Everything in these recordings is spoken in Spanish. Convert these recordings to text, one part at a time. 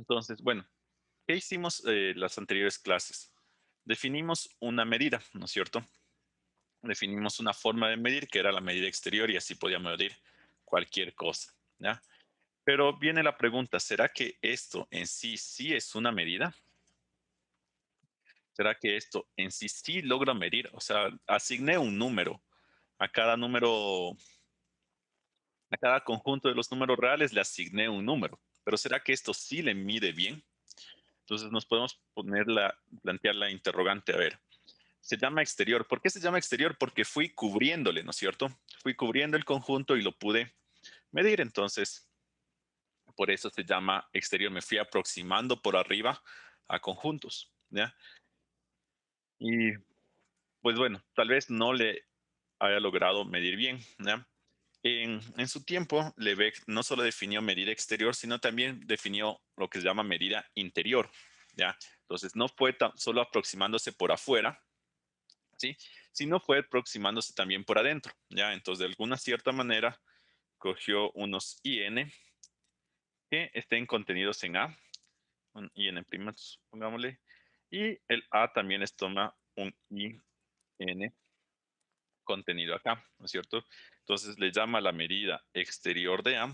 Entonces, bueno, ¿qué hicimos las anteriores clases? Definimos una medida, ¿no es cierto? Definimos una forma de medir que era la medida exterior y así podíamos medir cualquier cosa, ¿ya? Pero viene la pregunta, ¿será que esto en sí sí es una medida? ¿Será que esto en sí sí logra medir? O sea, asigné un número a cada número, a cada conjunto de los números reales le asigné un número, pero ¿será que esto sí le mide bien? Entonces nos podemos plantear la interrogante, a ver, se llama exterior. ¿Por qué se llama exterior? Porque fui cubriéndole, ¿no es cierto? Fui cubriendo el conjunto y lo pude medir, entonces por eso se llama exterior. Me fui aproximando por arriba a conjuntos, ¿ya? Y pues bueno, tal vez no le haya logrado medir bien, ¿ya? En su tiempo, Lebeck no solo definió medida exterior, sino también definió lo que se llama medida interior, ¿ya? Entonces, no fue solo aproximándose por afuera, ¿sí? Sino fue aproximándose también por adentro, ¿ya? Entonces, de alguna cierta manera, cogió unos IN que estén contenidos en A, un IN prima, pongámosle, y el A también les toma un IN contenido acá, ¿no es cierto? Entonces, le llama la medida exterior de A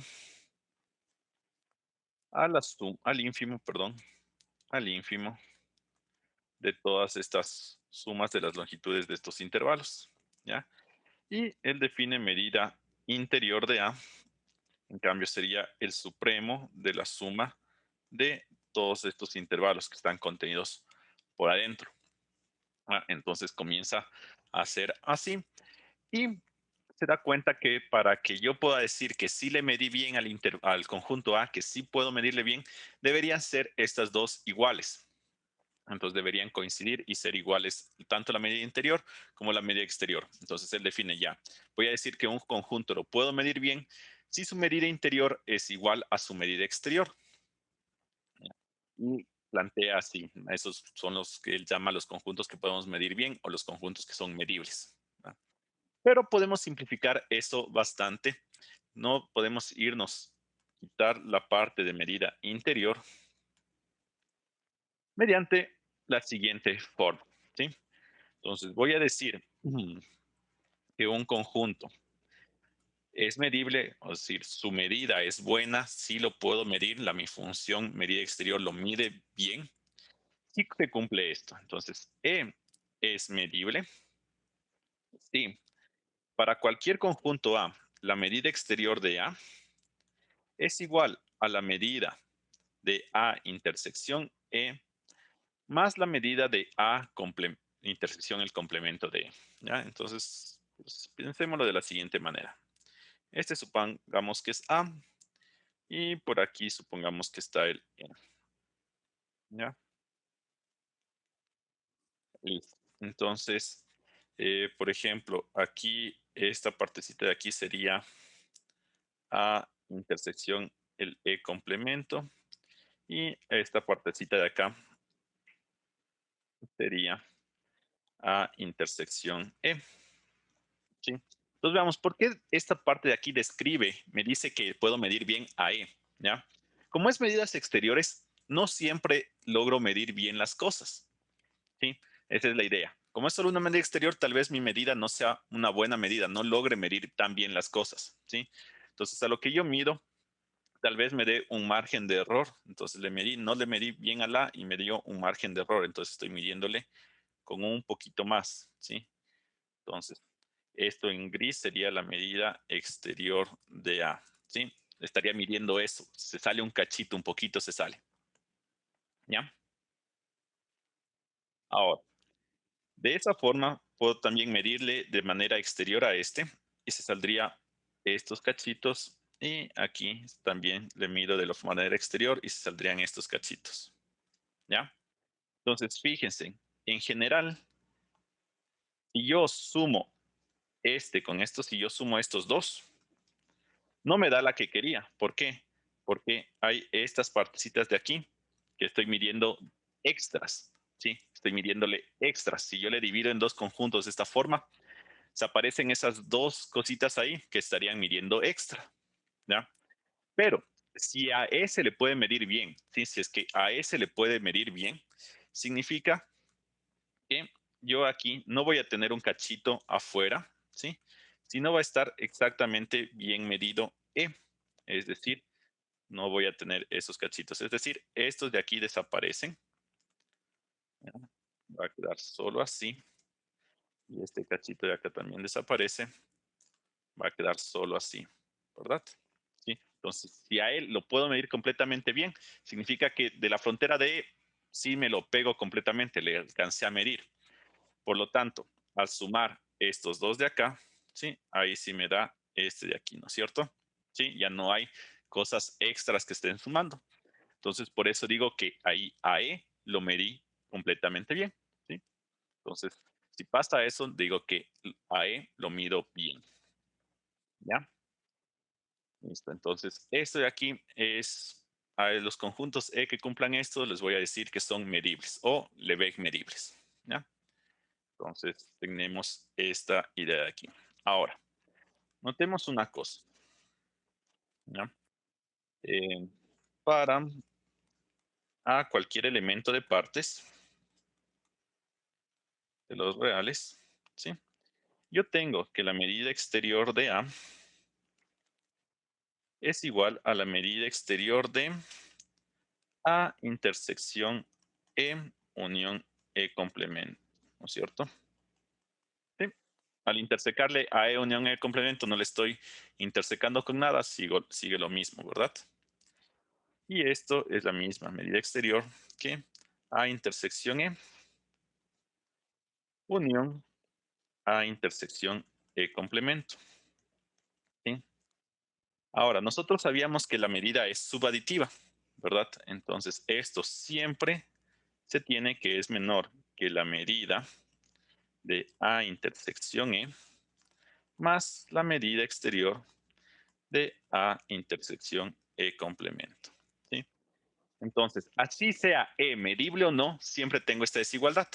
al ínfimo, perdón, al ínfimo de todas estas sumas de las longitudes de estos intervalos, ¿ya? Y él define medida interior de A, en cambio sería el supremo de la suma de todos estos intervalos que están contenidos por adentro. Entonces comienza a ser así y se da cuenta que para que yo pueda decir que sí le medí bien al conjunto A, que sí puedo medirle bien, deberían ser estas dos iguales. Entonces deberían coincidir y ser iguales tanto la medida interior como la medida exterior. Entonces él define ya. Voy a decir que un conjunto lo puedo medir bien si su medida interior es igual a su medida exterior. Y plantea así. Esos son los que él llama los conjuntos que podemos medir bien o los conjuntos que son medibles. Pero podemos simplificar eso bastante. No podemos quitar la parte de medida interior mediante la siguiente forma. ¿Sí? Entonces voy a decir que un conjunto es medible, es decir, su medida es buena, sí lo puedo medir, mi función medida exterior lo mide bien, sí se cumple esto. Entonces, E es medible, sí. Para cualquier conjunto A, la medida exterior de A es igual a la medida de A intersección E más la medida de A intersección el complemento de E. ¿Ya? Entonces, pues, pensémoslo de la siguiente manera. Este supongamos que es A y por aquí supongamos que está el N. ¿Ya? Listo. Entonces, por ejemplo, aquí, esta partecita de aquí sería A intersección el E complemento y esta partecita de acá sería A intersección E. ¿Sí? Entonces veamos, ¿por qué esta parte de aquí me dice que puedo medir bien a E? ¿Ya? Como es medidas exteriores, no siempre logro medir bien las cosas. ¿Sí? Esa es la idea. Como es solo una medida exterior, tal vez mi medida no sea una buena medida, no logre medir tan bien las cosas. ¿Sí? Entonces, a lo que yo mido, tal vez me dé un margen de error. Entonces, no le medí bien a la y me dio un margen de error. Entonces, estoy midiéndole con un poquito más. ¿Sí? Entonces, esto en gris sería la medida exterior de A. ¿Sí? Estaría midiendo eso. Se sale un cachito, un poquito se sale. ¿Ya? Ahora, de esa forma, puedo también medirle de manera exterior a este y se saldría estos cachitos y aquí también le mido de la manera exterior y se saldrían estos cachitos. ¿Ya? Entonces, fíjense, en general, si yo sumo este con estos, si yo sumo estos dos, no me da la que quería. ¿Por qué? Porque hay estas partecitas de aquí que estoy midiendo extras. ¿Sí? Estoy midiéndole extras. Si yo le divido en dos conjuntos de esta forma, se aparecen esas dos cositas ahí que estarían midiendo extra, ¿ya? Pero si a E se le puede medir bien, ¿sí? Si es que a E se le puede medir bien, significa que yo aquí no voy a tener un cachito afuera, ¿sí? Sino va a estar exactamente bien medido E. Es decir, no voy a tener esos cachitos. Es decir, estos de aquí desaparecen. ¿Ya? Va a quedar solo así. Y este cachito de acá también desaparece. Va a quedar solo así, ¿verdad? ¿Sí? Entonces, si a él lo puedo medir completamente bien, significa que de la frontera de E sí me lo pego completamente, le alcancé a medir. Por lo tanto, al sumar estos dos de acá, ¿sí? Ahí sí me da este de aquí, ¿no es cierto? ¿Sí? Ya no hay cosas extras que estén sumando. Entonces, por eso digo que ahí a E lo medí completamente bien, ¿sí? Entonces, si pasa eso, digo que a E lo mido bien, ¿ya? Listo. Entonces, esto de aquí es a los conjuntos E que cumplan esto, les voy a decir que son medibles o Lebesgue medibles, ¿ya? Entonces, tenemos esta idea de aquí. Ahora, notemos una cosa, ¿ya? Eh, para a cualquier elemento de partes de los reales, ¿sí? Yo tengo que la medida exterior de A es igual a la medida exterior de A intersección E unión E complemento, ¿no es cierto? Sí. Al intersecarle a E unión E complemento no le estoy intersecando con nada, sigue lo mismo, ¿verdad? Y esto es la misma medida exterior que A intersección E unión A intersección E complemento. ¿Sí? Ahora, nosotros sabíamos que la medida es subaditiva, ¿verdad? Entonces, esto siempre se tiene que es menor que la medida de A intersección E más la medida exterior de A intersección E complemento. ¿Sí? Entonces, así sea E medible o no, siempre tengo esta desigualdad,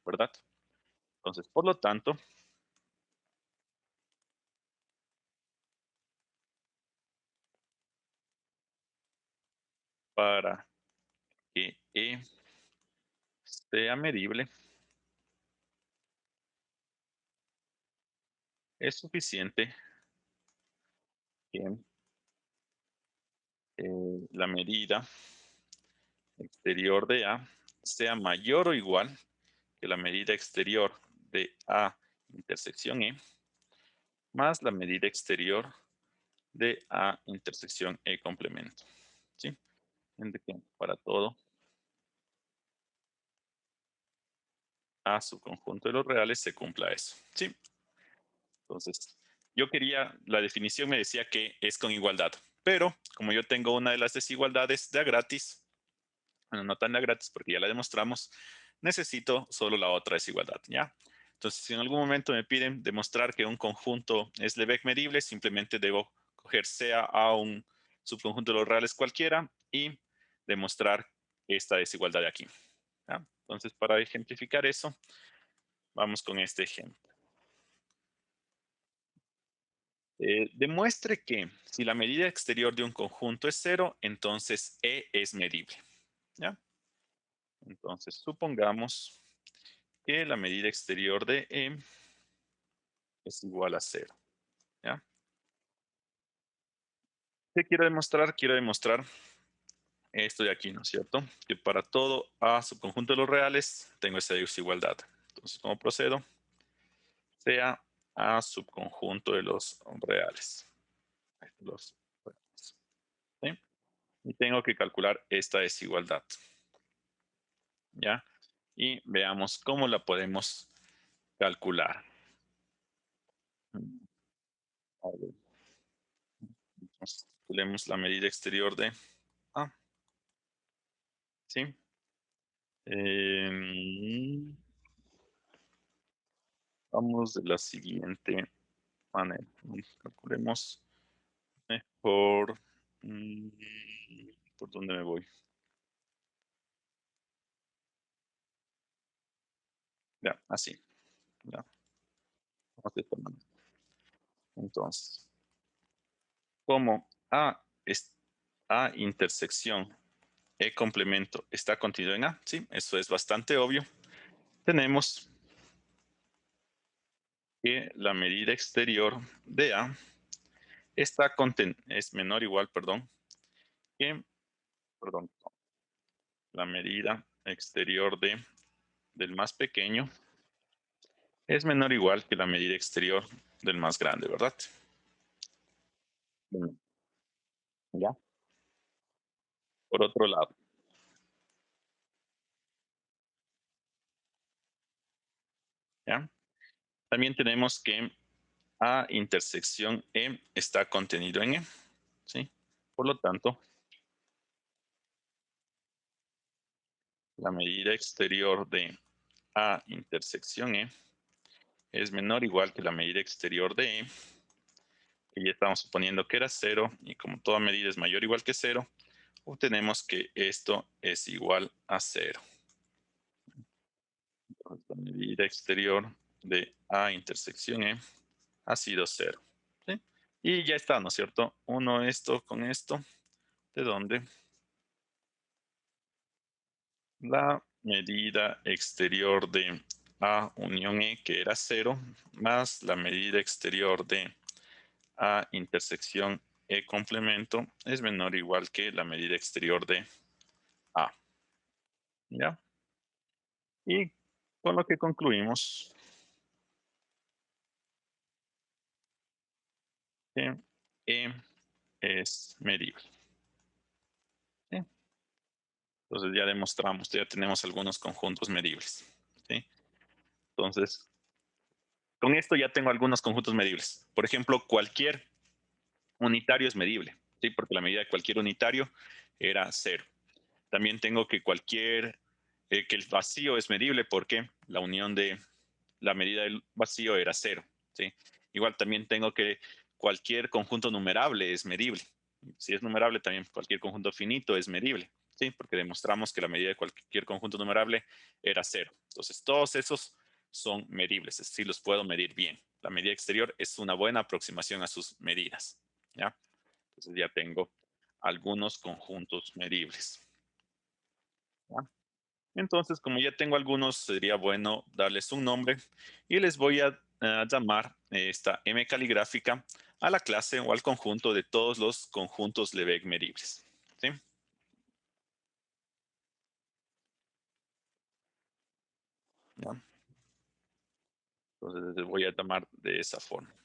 ¿verdad? Entonces, por lo tanto, para que E sea medible, es suficiente que la medida exterior de A sea mayor o igual que la medida exterior de A intersección E más la medida exterior de A intersección E complemento. ¿Sí? En que para todo A subconjunto de los reales se cumpla eso. ¿Sí? Entonces, yo quería, la definición me decía que es con igualdad, pero como yo tengo una de las desigualdades de a gratis, bueno, no tan de a gratis porque ya la demostramos, necesito solo la otra desigualdad, ¿ya? Entonces, si en algún momento me piden demostrar que un conjunto es Lebesgue medible, simplemente debo coger sea a un subconjunto de los reales cualquiera y demostrar esta desigualdad de aquí. ¿Ya? Entonces, para ejemplificar eso, vamos con este ejemplo. Demuestre que si la medida exterior de un conjunto es cero, entonces E es medible. ¿Ya? Entonces, supongamos que la medida exterior de E es igual a cero. ¿Ya? ¿Qué quiero demostrar? Quiero demostrar esto de aquí, ¿no es cierto? Que para todo A subconjunto de los reales tengo esa desigualdad. Entonces, ¿cómo procedo? Sea A subconjunto de los reales. Los reales. ¿Sí? Y tengo que calcular esta desigualdad. ¿Ya? Y veamos cómo la podemos calcular. A ver, entonces, calculemos la medida exterior de A. ¿Sí? Em, vamos de la siguiente manera. Calculemos mejor. mm, ¿Por dónde me voy? Ya, así. Ya, vamos de esta manera. Entonces, como A es A intersección E complemento está contenido en A. Sí, eso es bastante obvio. Tenemos que la medida exterior de A es menor o igual, perdón, que, perdón, la medida exterior del más pequeño es menor o igual que la medida exterior del más grande, ¿verdad? Mm, ¿Ya? Por otro lado, ¿ya? También tenemos que A intersección E está contenido en E, ¿sí? Por lo tanto, la medida exterior de A intersección E es menor o igual que la medida exterior de E, que ya estamos suponiendo que era cero, y como toda medida es mayor o igual que cero, obtenemos que esto es igual a cero. Entonces, la medida exterior de A intersección E ha sido cero. ¿Sí? Y ya está, ¿no es cierto? Uno esto con esto, de donde la medida exterior de A unión E, que era cero, más la medida exterior de A intersección E complemento, es menor o igual que la medida exterior de A. ¿Ya? Y con lo que concluimos que E es medible. ¿Sí? Entonces ya demostramos, ya tenemos algunos conjuntos medibles. ¿Sí? Entonces, con esto ya tengo algunos conjuntos medibles. Por ejemplo, cualquier unitario es medible, ¿sí? Porque la medida de cualquier unitario era cero. También tengo que que el vacío es medible porque la unión de la medida del vacío era cero, ¿sí? Igual también tengo que cualquier conjunto numerable es medible. Si es numerable, también cualquier conjunto finito es medible, ¿sí? Porque demostramos que la medida de cualquier conjunto numerable era cero. Entonces, todos esos son medibles, es decir, los puedo medir bien. La medida exterior es una buena aproximación a sus medidas, ¿ya? Entonces ya tengo algunos conjuntos medibles, ¿ya? Entonces, como ya tengo algunos, sería bueno darles un nombre y les voy a llamar esta M caligráfica a la clase o al conjunto de todos los conjuntos Lebesgue medibles. ¿Sí? ¿Ya? Entonces, les voy a llamar de esa forma.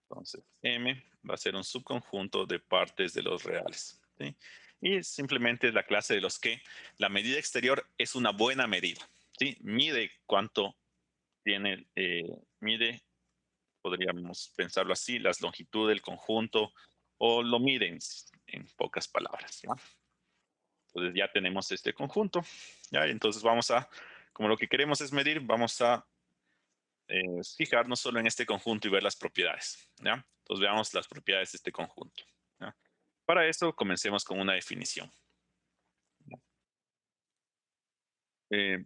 Entonces, M va a ser un subconjunto de partes de los reales. ¿Sí? Y simplemente es la clase de los que la medida exterior es una buena medida. ¿Sí? Mide cuánto tiene, mide, podríamos pensarlo así, las longitudes del conjunto o lo miden en pocas palabras. ¿Ya? Entonces ya tenemos este conjunto. ¿Ya? Entonces vamos a, como lo que queremos es medir, vamos a fijarnos solo en este conjunto y ver las propiedades. ¿Ya? Entonces veamos las propiedades de este conjunto. ¿Ya? Para eso comencemos con una definición.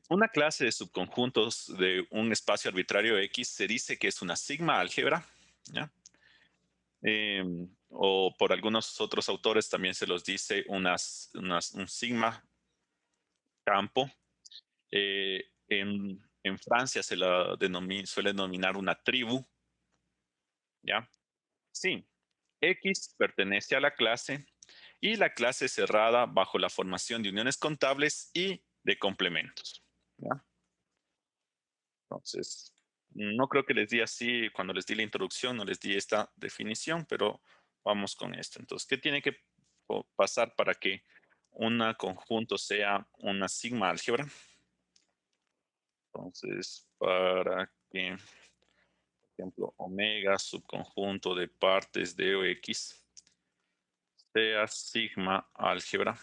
Una clase de subconjuntos de un espacio arbitrario X se dice que es una sigma álgebra, ¿ya? O por algunos otros autores también se los dice un sigma campo. En Francia suele denominar una tribu, ¿ya? Sí, X pertenece a la clase y la clase es cerrada bajo la formación de uniones contables y de complementos, ¿ya? Entonces, no creo que les di así, cuando les di la introducción, no les di esta definición, pero vamos con esto. Entonces, ¿qué tiene que pasar para que un conjunto sea una sigma álgebra? Entonces, para que, por ejemplo, omega subconjunto de partes de X sea sigma álgebra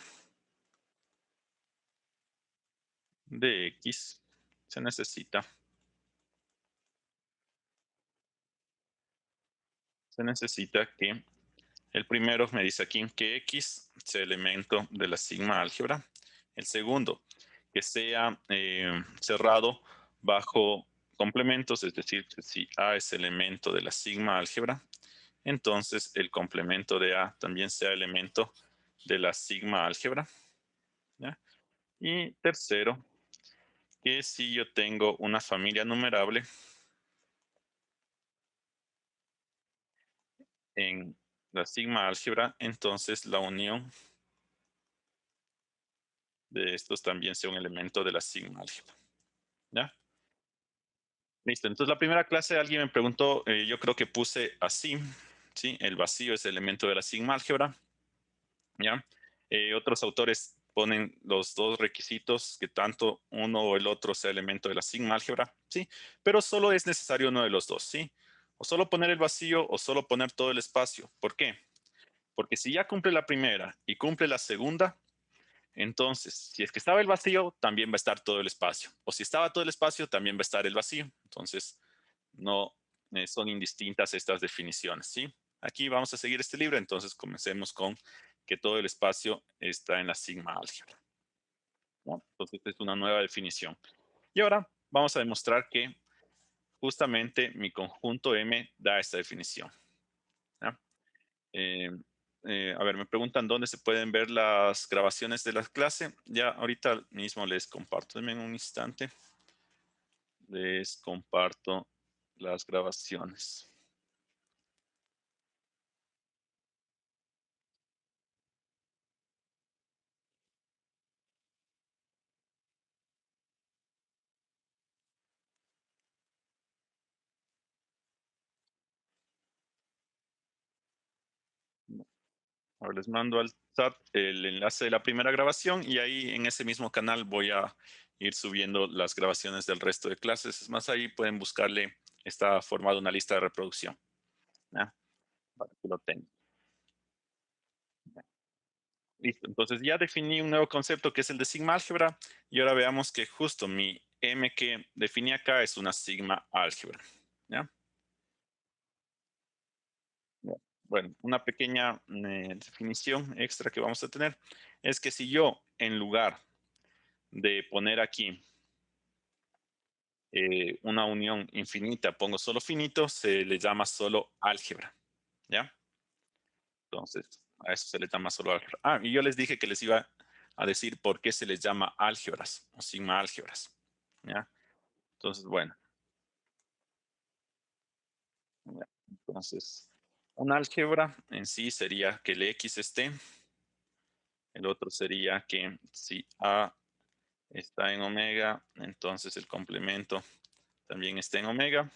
de X, se necesita que el primero me dice aquí que X sea elemento de la sigma álgebra. El segundo, que sea cerrado bajo complementos, es decir, que si A es elemento de la sigma álgebra, entonces el complemento de A también sea elemento de la sigma álgebra. ¿Ya? Y tercero, que si yo tengo una familia numerable en la sigma álgebra, entonces la unión de estos también sea un elemento de la sigma álgebra. ¿Ya? Listo. Entonces, la primera clase alguien me preguntó, yo creo que puse así, ¿sí? El vacío es el elemento de la sigma álgebra, ¿ya? Otros autores ponen los dos requisitos, que tanto uno o el otro sea elemento de la sigma álgebra, ¿sí? Pero solo es necesario uno de los dos, ¿sí? O solo poner el vacío o solo poner todo el espacio. ¿Por qué? Porque si ya cumple la primera y cumple la segunda, entonces, si es que estaba el vacío, también va a estar todo el espacio. O si estaba todo el espacio, también va a estar el vacío. Entonces, no son indistintas estas definiciones, ¿sí? Aquí vamos a seguir este libro, entonces comencemos con que todo el espacio está en la sigma álgebra, ¿no? Entonces, esta es una nueva definición. Y ahora vamos a demostrar que justamente mi conjunto M da esta definición, ¿ya? Eh, a ver, me preguntan dónde se pueden ver las grabaciones de la clase. Ya ahorita mismo les comparto. Denme un instante. Les comparto las grabaciones. Ahora les mando al chat el enlace de la primera grabación y ahí en ese mismo canal voy a ir subiendo las grabaciones del resto de clases. Es más, ahí pueden buscarle, está formada una lista de reproducción, ¿ya? Para que lo tengan. Listo, entonces ya definí un nuevo concepto que es el de sigma álgebra y ahora veamos que justo mi M que definí acá es una sigma álgebra, ¿ya? Bueno, una pequeña definición extra que vamos a tener es que si yo en lugar de poner aquí una unión infinita, pongo solo finito, se le llama solo álgebra, ¿ya? Entonces, a eso se le llama solo álgebra. Ah, y yo les dije que les iba a decir por qué se les llama álgebras o sigma álgebras, ¿ya? Entonces, bueno, ya. Entonces, un álgebra en sí sería que el X esté, el otro sería que si A está en omega, entonces el complemento también está en omega,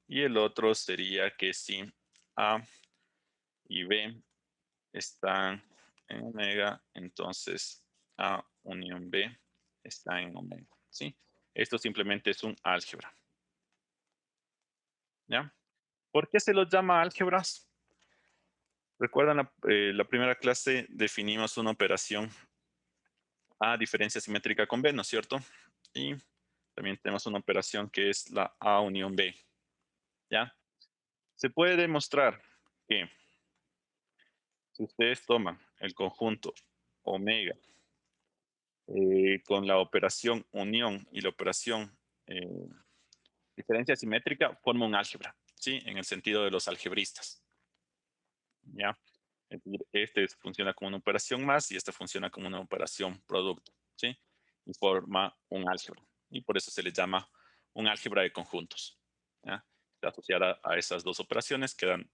y el otro sería que si A y B están en omega, entonces A unión B está en omega, ¿sí? Esto simplemente es un álgebra, ¿ya? ¿Por qué se los llama álgebras? Recuerdan la primera clase definimos una operación A diferencia simétrica con B, ¿no es cierto? Y también tenemos una operación que es la A unión B, ¿ya? Se puede demostrar que si ustedes toman el conjunto omega con la operación unión y la operación eh, diferencia simétrica, forma un álgebra, ¿sí? En el sentido de los algebristas, ¿ya? Es decir, este funciona como una operación más y este funciona como una operación producto, ¿sí? Y forma un álgebra. Y por eso se le llama un álgebra de conjuntos, ¿ya? Está asociada a esas dos operaciones que dan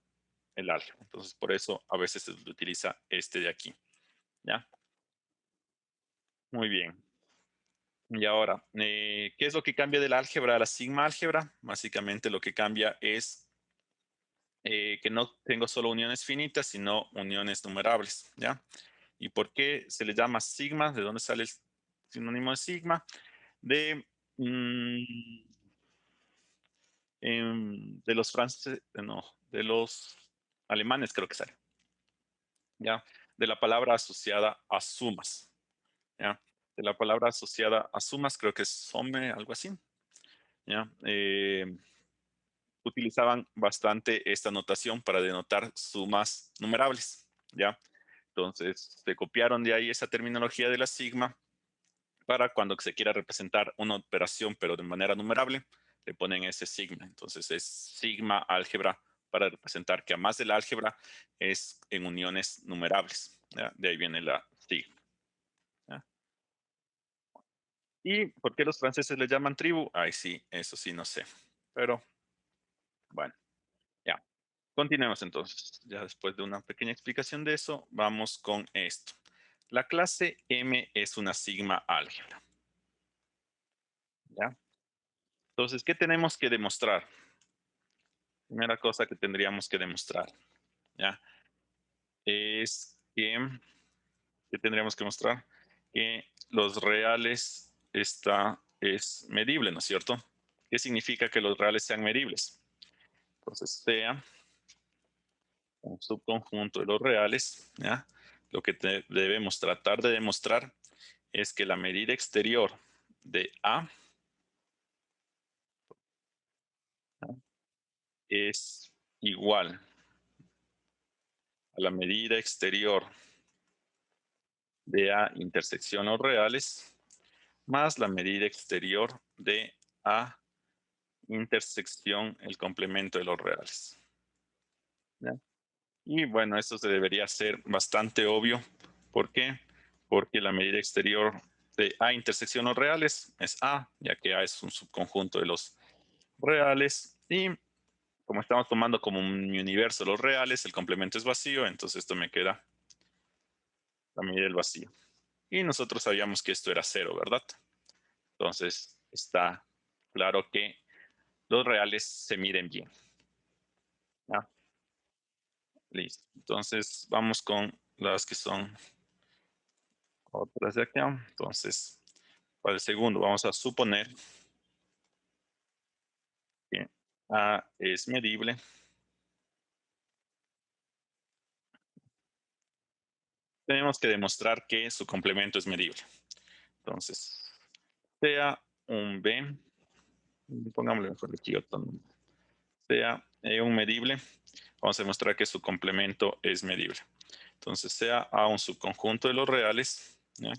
el álgebra. Entonces, por eso a veces se utiliza este de aquí, ¿ya? Muy bien. Y ahora, ¿qué es lo que cambia del álgebra a la sigma álgebra? Básicamente lo que cambia es que no tengo solo uniones finitas, sino uniones numerables, ¿ya? ¿Y por qué se le llama sigma? ¿De dónde sale el sinónimo de sigma? De, mm, de los franceses, no, de los alemanes creo que sale, ¿ya? De la palabra asociada a sumas, ¿ya? De la palabra asociada a sumas, creo que es some, algo así, ¿ya? Utilizaban bastante esta notación para denotar sumas numerables, ¿ya? Entonces, se copiaron de ahí esa terminología de la sigma para cuando se quiera representar una operación, pero de manera numerable, le ponen ese sigma. Entonces, es sigma álgebra para representar que A más del álgebra es en uniones numerables. ¿Ya? De ahí viene la sigma. ¿Ya? ¿Y por qué los franceses le llaman tribu? Ay, sí, eso sí, no sé. Pero bueno, ya. Continuemos entonces. Ya después de una pequeña explicación de eso, vamos con esto. La clase M es una sigma álgebra. ¿Ya? Entonces, ¿qué tenemos que demostrar? Primera cosa que tendríamos que demostrar, ¿ya? Es que tendríamos que mostrar que los reales es medible, ¿no es cierto? ¿Qué significa que los reales sean medibles? Entonces, sea un subconjunto de los reales, ¿ya? Lo que debemos tratar de demostrar es que la medida exterior de A, ¿ya? Es igual a la medida exterior de A intersección los reales más la medida exterior de A intersección el complemento de los reales. ¿Ya? Y bueno, esto se debería ser bastante obvio. ¿Por qué? Porque la medida exterior de A intersección los reales es A, ya que A es un subconjunto de los reales. Y como estamos tomando como un universo los reales, el complemento es vacío, entonces esto me queda la medida del vacío. Y nosotros sabíamos que esto era cero, ¿verdad? Entonces está claro que los reales se miden bien. ¿Ya? Listo. Entonces vamos con las que son otras de acá. Entonces, para el segundo vamos a suponer que A es medible. Tenemos que demostrar que su complemento es medible. Entonces, sea un B, pongámosle mejor aquí otro número, sea un medible, vamos a demostrar que su complemento es medible. Entonces, sea A un subconjunto de los reales. ¿Ya?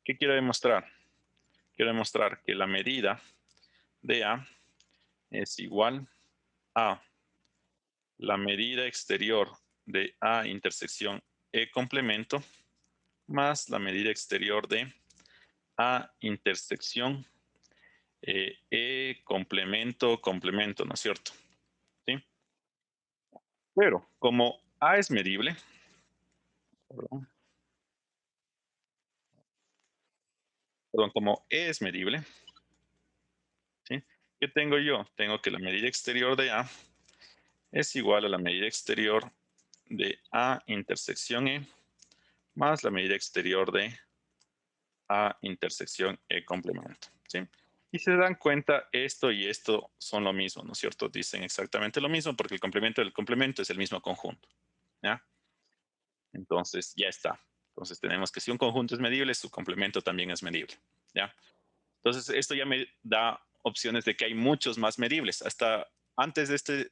¿Qué quiero demostrar? Quiero demostrar que la medida de A es igual a la medida exterior de A intersección E complemento más la medida exterior de A intersección E complemento, complemento, ¿no es cierto? ¿Sí? Pero como A es medible, perdón, como E es medible, ¿sí? ¿Qué tengo yo? Tengo que la medida exterior de A es igual a la medida exterior de A intersección E más la medida exterior de A intersección E complemento. ¿Sí? Y se dan cuenta, esto y esto son lo mismo, ¿no es cierto? Dicen exactamente lo mismo porque el complemento del complemento es el mismo conjunto. ¿Ya? Entonces, ya está. Entonces, tenemos que si un conjunto es medible, su complemento también es medible. ¿Ya? Entonces, esto ya me da opciones de que hay muchos más medibles. Hasta antes de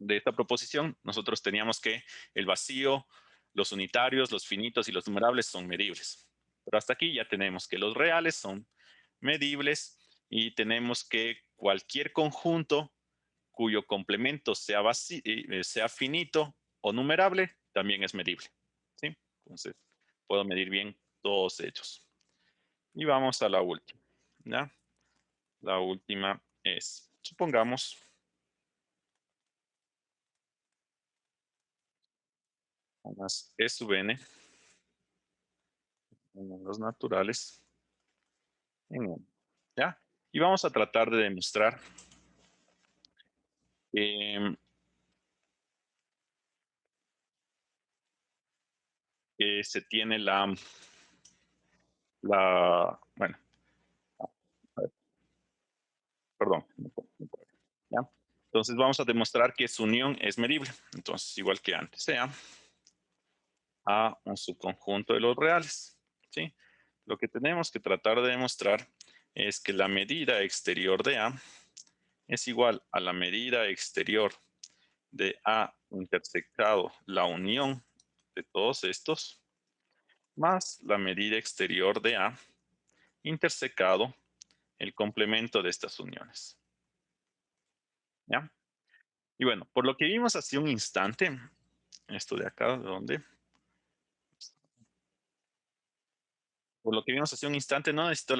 esta proposición, nosotros teníamos que el vacío, los unitarios, los finitos y los numerables son medibles. Pero hasta aquí ya tenemos que los reales son medibles y tenemos que cualquier conjunto cuyo complemento sea finito o numerable también es medible. ¿Sí? Entonces, puedo medir bien todos ellos. Y vamos a la última. ¿Ya? La última es, supongamos, unas E sub n en los naturales en uno. ¿Ya? Y vamos a tratar de demostrar que, que se tiene bueno, a ver, perdón, ¿ya? Entonces vamos a demostrar que su unión es medible. Entonces, igual que antes, sea A un subconjunto de los reales. ¿Sí? Lo que tenemos que tratar de demostrar es que la medida exterior de A es igual a la medida exterior de A intersectado la unión de todos estos más la medida exterior de A intersecado el complemento de estas uniones. ¿Ya? Y bueno, por lo que vimos hace un instante, esto de acá, ¿dónde? Por lo que vimos hace un instante, no necesito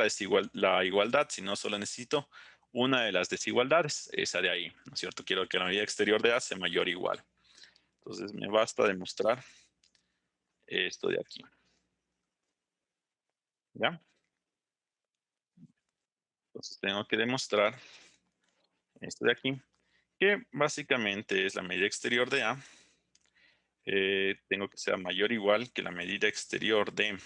la igualdad, sino solo necesito una de las desigualdades, esa de ahí, ¿no es cierto? Quiero que la medida exterior de A sea mayor o igual. Entonces me basta demostrar esto de aquí, ¿ya? Entonces tengo que demostrar esto de aquí, que básicamente es la medida exterior de A. Tengo que ser mayor o igual que la medida exterior de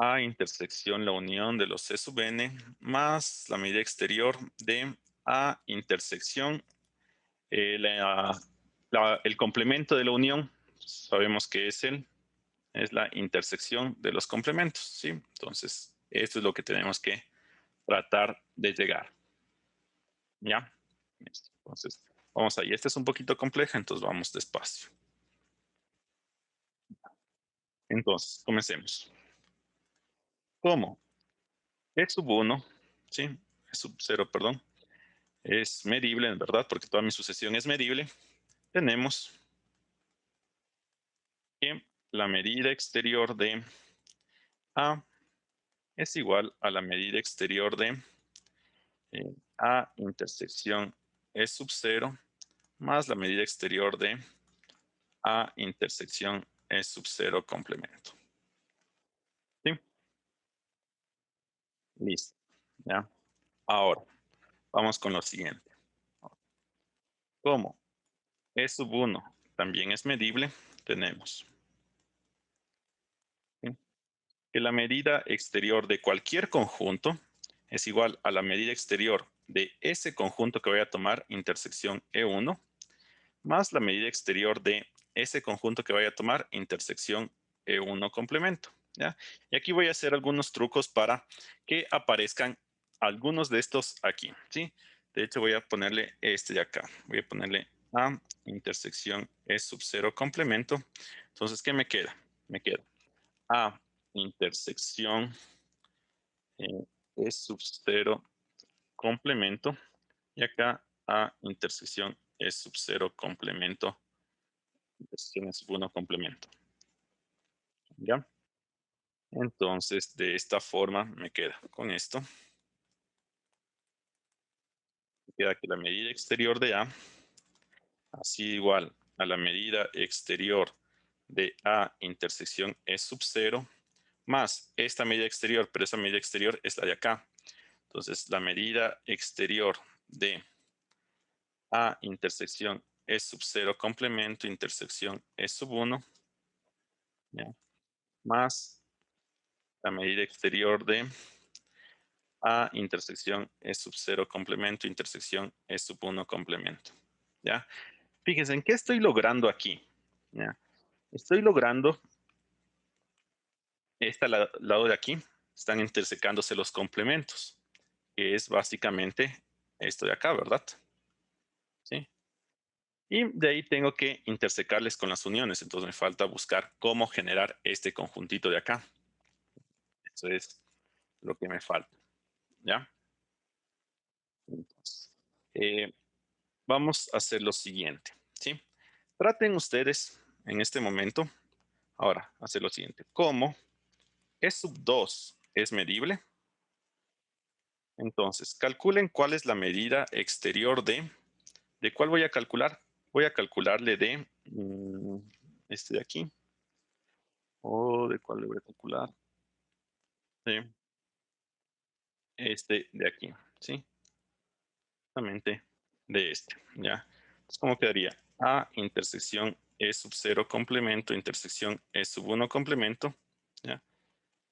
A intersección la unión de los C sub n más la medida exterior de A intersección el complemento de la unión. Sabemos que es la intersección de los complementos, ¿sí? Entonces, esto es lo que tenemos que tratar de llegar, ¿ya? Listo. Entonces, vamos ahí. Esta es un poquito compleja, entonces vamos despacio. Entonces, comencemos. ¿Cómo? E sub 1, ¿sí? E sub 0, perdón, es medible, en verdad, porque toda mi sucesión es medible. Tenemos que la medida exterior de A es igual a la medida exterior de A intersección E sub 0 más la medida exterior de A intersección E sub 0 complemento. ¿Sí? Listo. ¿Ya? Ahora, vamos con lo siguiente. Como E sub 1 también es medible, tenemos, ¿sí?, que la medida exterior de cualquier conjunto es igual a la medida exterior de ese conjunto que voy a tomar intersección E1 más la medida exterior de ese conjunto que vaya a tomar intersección E1 complemento, ¿ya? Y aquí voy a hacer algunos trucos para que aparezcan algunos de estos aquí, ¿sí? De hecho, voy a ponerle este de acá. Voy a ponerle A intersección E sub 0 complemento. Entonces, ¿qué me queda? Me queda A intersección E sub 0 complemento y acá A intersección E sub 0 complemento. Intersección E sub 1 complemento. ¿Ya? Entonces, de esta forma me queda con esto. Me queda que la medida exterior de A, así igual a la medida exterior de A intersección E sub 0, más esta medida exterior, pero esa medida exterior es la de acá. Entonces, la medida exterior de A intersección E sub 0 complemento intersección E sub 1, ¿ya?, más la medida exterior de A intersección E sub 0 complemento, intersección E sub 1 complemento. ¿Ya? Fíjense, ¿en qué estoy logrando aquí? ¿Ya? Estoy logrando, este lado de aquí, están intersecándose los complementos, que es básicamente esto de acá, ¿verdad? ¿Sí? Y de ahí tengo que intersecarles con las uniones, entonces me falta buscar cómo generar este conjuntito de acá. Eso es lo que me falta, ¿ya? Entonces, eh, vamos a hacer lo siguiente, ¿sí? Traten ustedes en este momento, ahora, hacer lo siguiente. Como E sub 2 es medible, entonces calculen cuál es la medida exterior ¿de cuál voy a calcular? Voy a calcularle de este de aquí, o de cuál le voy a calcular, de este de aquí, ¿sí? Justamente de este, ¿ya? Entonces, ¿cómo quedaría? A intersección E sub 0 complemento, intersección E sub 1 complemento, ¿ya?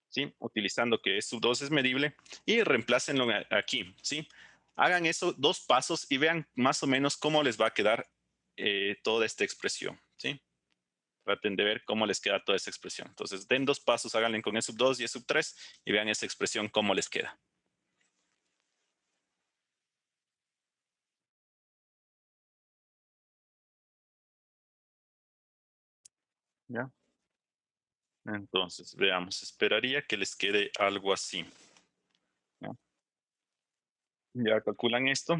¿Sí? Utilizando que E sub 2 es medible y reemplácenlo aquí, ¿sí? Hagan eso dos pasos y vean más o menos cómo les va a quedar toda esta expresión, ¿sí? Traten de ver cómo les queda toda esa expresión. Entonces, den dos pasos, háganle con E sub 2 y E sub 3 y vean esa expresión cómo les queda, ¿ya? Entonces, veamos, esperaría que les quede algo así, ¿ya? Ya calculan esto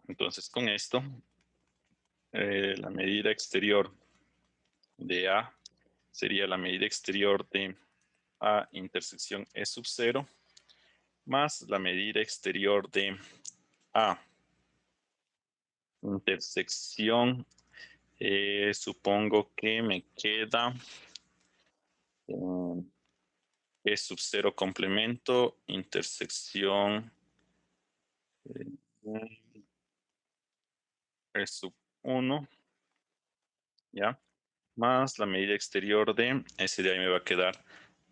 Entonces, con esto, la medida exterior de A sería la medida exterior de A intersección E sub 0 más la medida exterior de A intersección, supongo que me queda E sub 0 complemento, intersección E sub 1, ¿ya? Más la medida exterior de, ese de ahí me va a quedar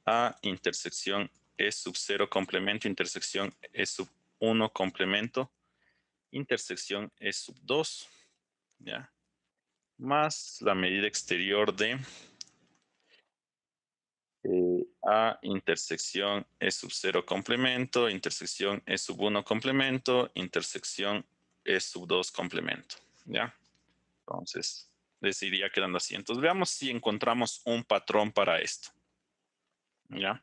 A intersección E sub 0 complemento, intersección E sub 1 complemento, intersección E sub 2, ¿ya? Más la medida exterior de A intersección E sub 0 complemento, intersección E sub 1 complemento, intersección E sub 2 complemento, ¿ya? Entonces, les iría quedando así. Entonces, veamos si encontramos un patrón para esto, ¿ya?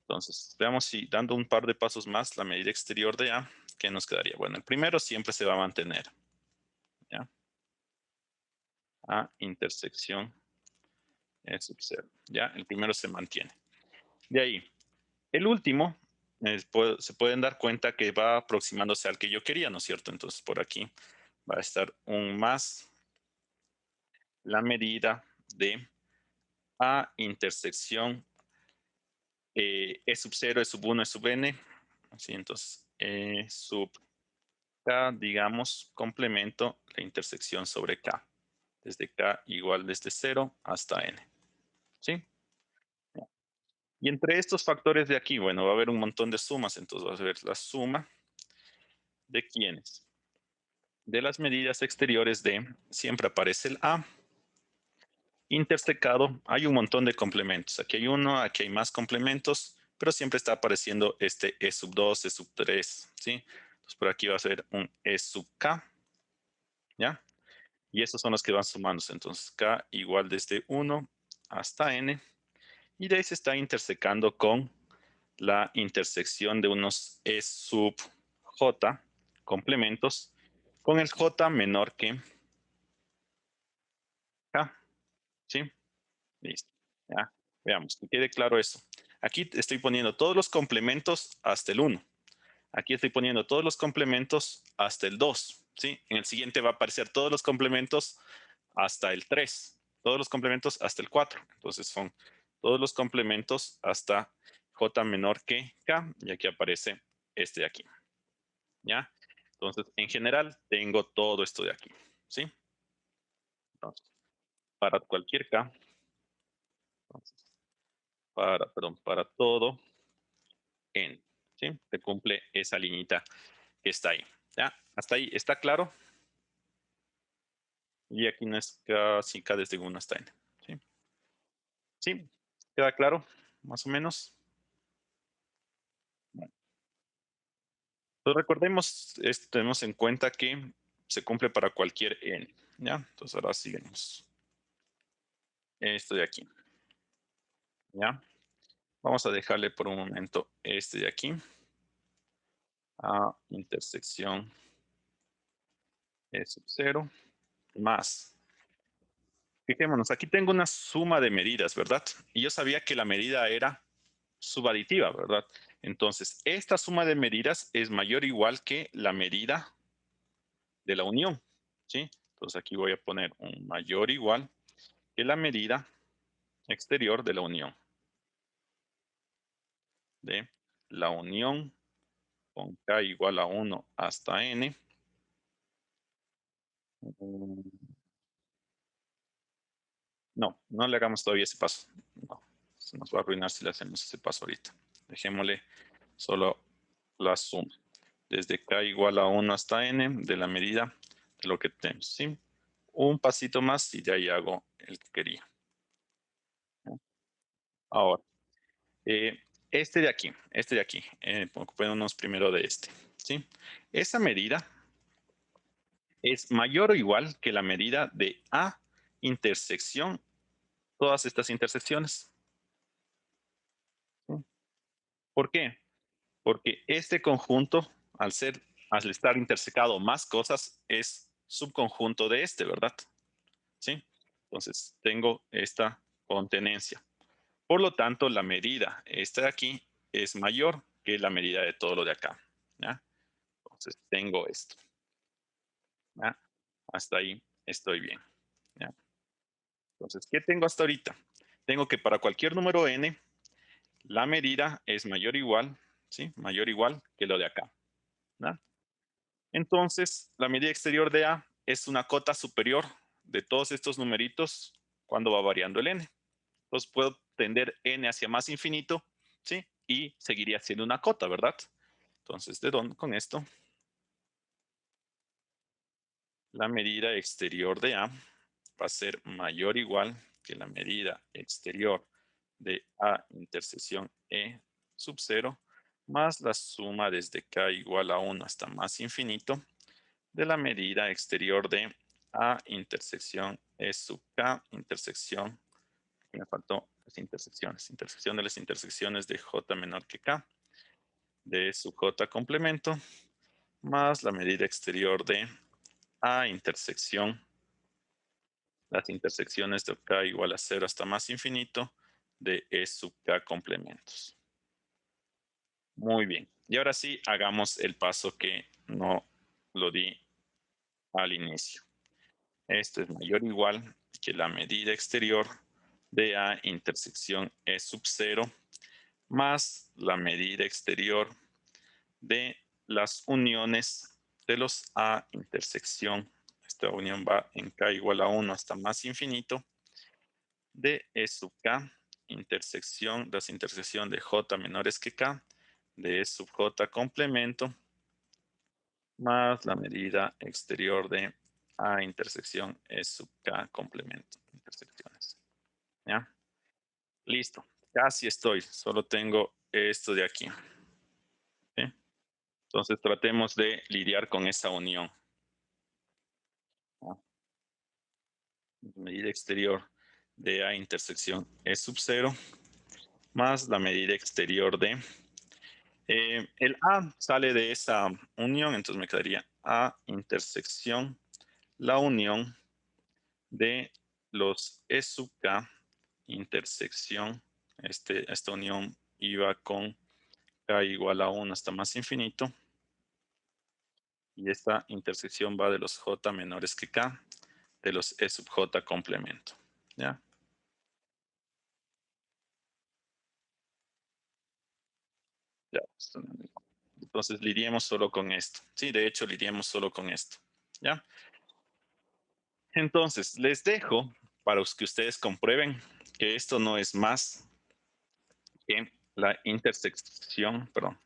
Entonces, veamos si dando un par de pasos más, la medida exterior de A, ¿qué nos quedaría? Bueno, el primero siempre se va a mantener, ¿ya? A intersección E sub 0, ¿ya? El primero se mantiene. De ahí, el último, se pueden dar cuenta que va aproximándose al que yo quería, ¿no es cierto? Entonces, por aquí va a estar un más la medida de A intersección E sub 0, E sub 1, E sub n. Así, entonces, E sub K, digamos, complemento la intersección sobre K. Desde K igual desde 0 hasta n. ¿Sí? Y entre estos factores de aquí, bueno, va a haber un montón de sumas, entonces va a ver la suma de quiénes. De las medidas exteriores de, siempre aparece el A. Intersecado, hay un montón de complementos. Aquí hay uno, aquí hay más complementos, pero siempre está apareciendo este E sub 2, E sub 3, ¿sí? Entonces por aquí va a ser un E sub K, ¿ya? Y estos son los que van sumándose. Entonces K igual desde 1 hasta N. Y de ahí se está intersecando con la intersección de unos E sub J, complementos, con el J menor que K, ¿sí? Listo. Ya, veamos, que quede claro eso. Aquí estoy poniendo todos los complementos hasta el 1. Aquí estoy poniendo todos los complementos hasta el 2. ¿Sí? En el siguiente va a aparecer todos los complementos hasta el 3. Todos los complementos hasta el 4. Entonces son todos los complementos hasta J menor que K. Y aquí aparece este de aquí. ¿Ya? Entonces, en general, tengo todo esto de aquí. ¿Sí? Entonces, para cualquier K, entonces, para todo n, ¿sí? Se cumple esa liñita que está ahí, ¿ya? Hasta ahí, ¿está claro? Y aquí no es casi K desde 1 hasta n, ¿sí? ¿Sí? ¿Queda claro? Más o menos. Bueno, pues recordemos, tenemos en cuenta que se cumple para cualquier n, ¿ya? Entonces ahora sigamos. Esto de aquí, ¿ya? Vamos a dejarle por un momento este de aquí a intersección E sub 0 más. Fijémonos, aquí tengo una suma de medidas, ¿verdad? Y yo sabía que la medida era subaditiva, ¿verdad? Entonces, esta suma de medidas es mayor o igual que la medida de la unión, ¿sí? Entonces aquí voy a poner un mayor o igual que la medida exterior de la unión. De la unión con K igual a 1 hasta N. No, no le hagamos todavía ese paso. No, se nos va a arruinar si le hacemos ese paso ahorita. Dejémosle solo la suma. Desde K igual a 1 hasta N de la medida de lo que tenemos, ¿sí? Un pasito más y de ahí hago el que quería. Ahora, eh, este de aquí, ocupémonos primero de este, ¿sí? Esa medida es mayor o igual que la medida de A intersección, todas estas intersecciones. ¿Sí? ¿Por qué? Porque este conjunto, al ser al estar intersecado más cosas, es subconjunto de este, ¿verdad? ¿Sí? Entonces, tengo esta contenencia. Por lo tanto, la medida, esta de aquí, es mayor que la medida de todo lo de acá. ¿Ya? Entonces, tengo esto. ¿Ya? Hasta ahí estoy bien. ¿Ya? Entonces, ¿qué tengo hasta ahorita? Tengo que para cualquier número n, la medida es mayor o igual, ¿sí? Mayor o igual que lo de acá. ¿Ya? Entonces, la medida exterior de A es una cota superior de todos estos numeritos cuando va variando el n. Entonces, puedo tender n hacia más infinito, ¿sí? Y seguiría siendo una cota, ¿verdad? Entonces, ¿de dónde? Con esto, la medida exterior de A va a ser mayor o igual que la medida exterior de A intersección E sub 0 más la suma desde K igual a 1 hasta más infinito de la medida exterior de A intersección E sub K intersección, me faltó las intersecciones, intersección de las intersecciones de J menor que K, de E sub J complemento, más la medida exterior de A intersección, las intersecciones de K igual a 0 hasta más infinito, de E sub K complementos. Muy bien. Y ahora sí, hagamos el paso que no lo di al inicio. Esto es mayor o igual que la medida exterior de A intersección E sub 0 más la medida exterior de las uniones de los A intersección. Esta unión va en K igual a 1 hasta más infinito de E sub K intersección, las intersección de J menores que K de E sub J complemento más la medida exterior de A intersección E sub K complemento. Intersecciones. ¿Ya? Listo. Casi estoy. Solo tengo esto de aquí. ¿Sí? Entonces tratemos de lidiar con esa unión. ¿Ya? Medida exterior de A intersección E sub 0 más la medida exterior de el A sale de esa unión, entonces me quedaría A intersección la unión de los E sub K intersección, esta unión iba con K igual a 1 hasta más infinito, y esta intersección va de los J menores que K, de los E sub J complemento. ¿Ya? Ya. Entonces lidiemos solo con esto. Sí, de hecho lidiemos solo con esto. ¿Ya? Entonces, les dejo para que ustedes comprueben que esto no es más que la intersección, perdón,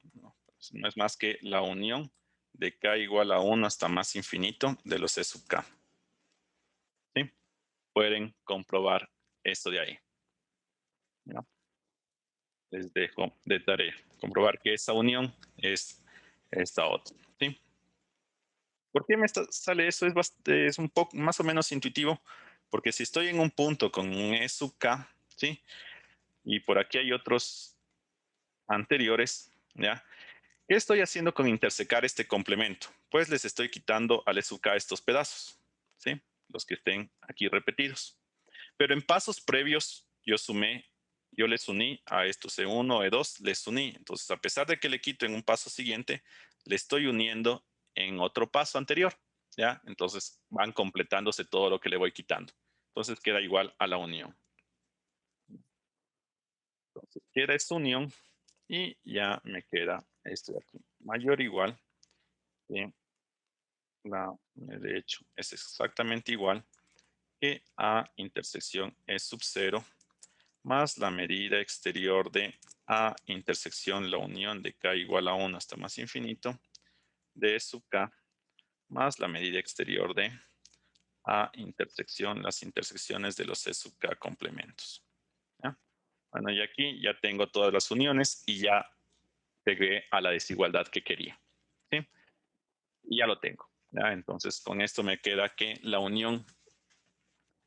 no es más que la unión de K igual a 1 hasta más infinito de los E sub K. ¿Sí? Pueden comprobar esto de ahí. ¿Ya? Les dejo de tarea comprobar que esa unión es esta otra. ¿Sí? ¿Por qué sale eso? Es un poco más o menos intuitivo, porque si estoy en un punto con un E sub K, ¿sí? Y por aquí hay otros anteriores, ¿ya? ¿Qué estoy haciendo con intersecar este complemento? Pues les estoy quitando al E sub K estos pedazos, ¿sí? Los que estén aquí repetidos. Pero en pasos previos yo les uní a estos E1, E2, les uní. Entonces, a pesar de que le quito en un paso siguiente, le estoy uniendo en otro paso anterior, ¿ya? Entonces, van completándose todo lo que le voy quitando. Entonces, queda igual a la unión. Entonces, queda esta unión y ya me queda esto de aquí. Mayor o igual que de hecho, es exactamente igual que A intersección E sub 0 más la medida exterior de A intersección la unión de K igual a 1 hasta más infinito de E sub K más la medida exterior de A intersección las intersecciones de los E sub K complementos. ¿Ya? Bueno, y aquí ya tengo todas las uniones y ya pegué a la desigualdad que quería. ¿Sí? Y ya lo tengo. ¿Ya? Entonces, con esto me queda que la unión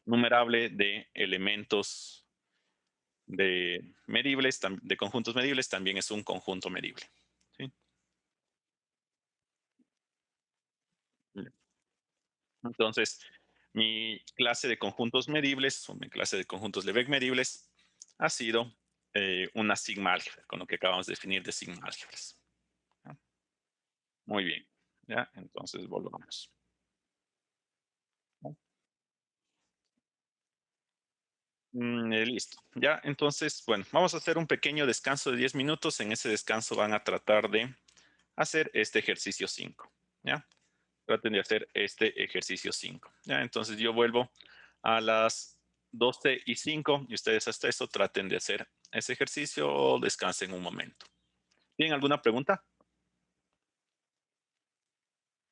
numerable de elementos de medibles, de conjuntos medibles, también es un conjunto medible. ¿Sí? Entonces, mi clase de conjuntos medibles o mi clase de conjuntos Lebesgue medibles ha sido una sigma álgebra, con lo que acabamos de definir de sigma álgebras. ¿Ya? Muy bien. ¿Ya? Entonces, volvamos. Listo. Ya, entonces, bueno, vamos a hacer un pequeño descanso de 10 minutos. En ese descanso van a tratar de hacer este ejercicio 5. ¿Ya? Traten de hacer este ejercicio 5. ¿Ya? Entonces yo vuelvo a las 12:05 y ustedes hasta eso traten de hacer ese ejercicio o descansen un momento. ¿Tienen alguna pregunta?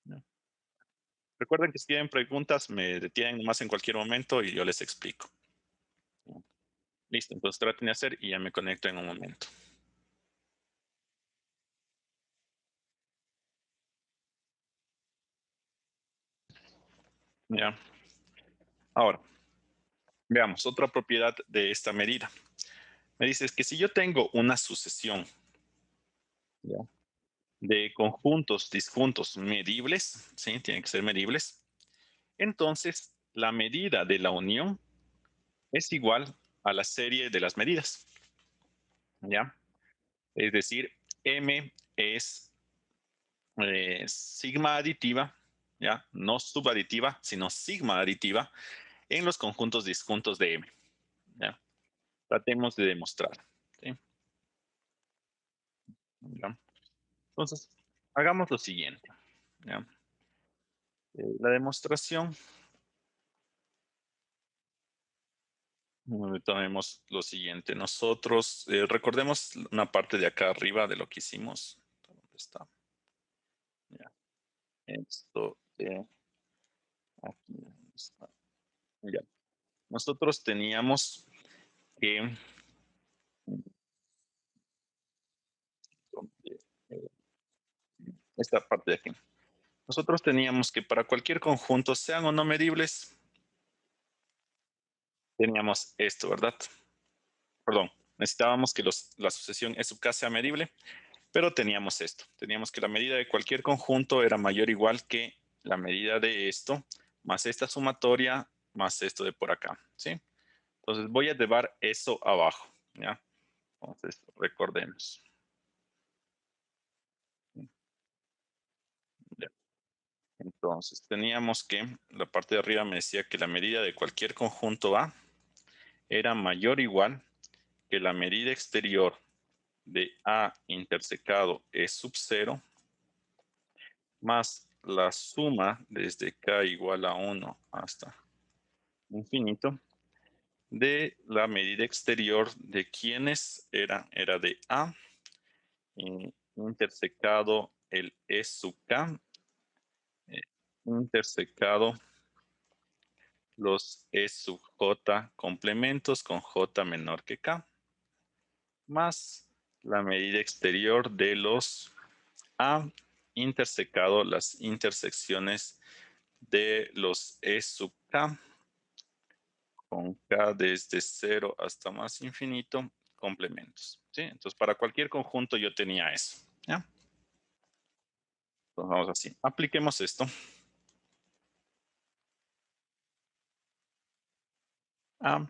No. Recuerden que si tienen preguntas, me detienen más en cualquier momento y yo les explico. Listo, entonces traten de hacer y ya me conecto en un momento. Ya. Ahora, veamos otra propiedad de esta medida. Me dices que si yo tengo una sucesión, ¿ya?, de conjuntos disjuntos medibles, ¿sí? Tienen que ser medibles. Entonces, la medida de la unión es igual a la serie de las medidas, ¿ya? Es decir, M es sigma aditiva, ¿ya? No subaditiva, sino sigma aditiva en los conjuntos disjuntos de M, ¿ya? Tratemos de demostrar, ¿sí? ¿Ya? Entonces, hagamos lo siguiente, ¿ya? La demostración, tomemos lo siguiente. Nosotros, recordemos una parte de acá arriba de lo que hicimos. ¿Dónde está? Ya. Esto de aquí. Está. Ya. Nosotros teníamos que, eh, esta parte de aquí. Nosotros teníamos que para cualquier conjunto, sean o no medibles, teníamos esto, ¿verdad? Perdón, necesitábamos que la sucesión S sub k sea medible, pero teníamos esto. Teníamos que la medida de cualquier conjunto era mayor o igual que la medida de esto, más esta sumatoria, más esto de por acá, ¿sí? Entonces voy a llevar eso abajo, ¿ya? Entonces, recordemos. Ya. Entonces, teníamos que, la parte de arriba me decía que la medida de cualquier conjunto A era mayor o igual que la medida exterior de A intersecado E sub 0 más la suma desde K igual a 1 hasta infinito de la medida exterior de quienes era de A intersecado el E sub K eh, intersecado los E sub J complementos con J menor que K, más la medida exterior de los A intersecado las intersecciones de los E sub K con K desde 0 hasta más infinito, complementos. ¿Sí? Entonces, para cualquier conjunto yo tenía eso. ¿Ya? Entonces, vamos así. Apliquemos esto a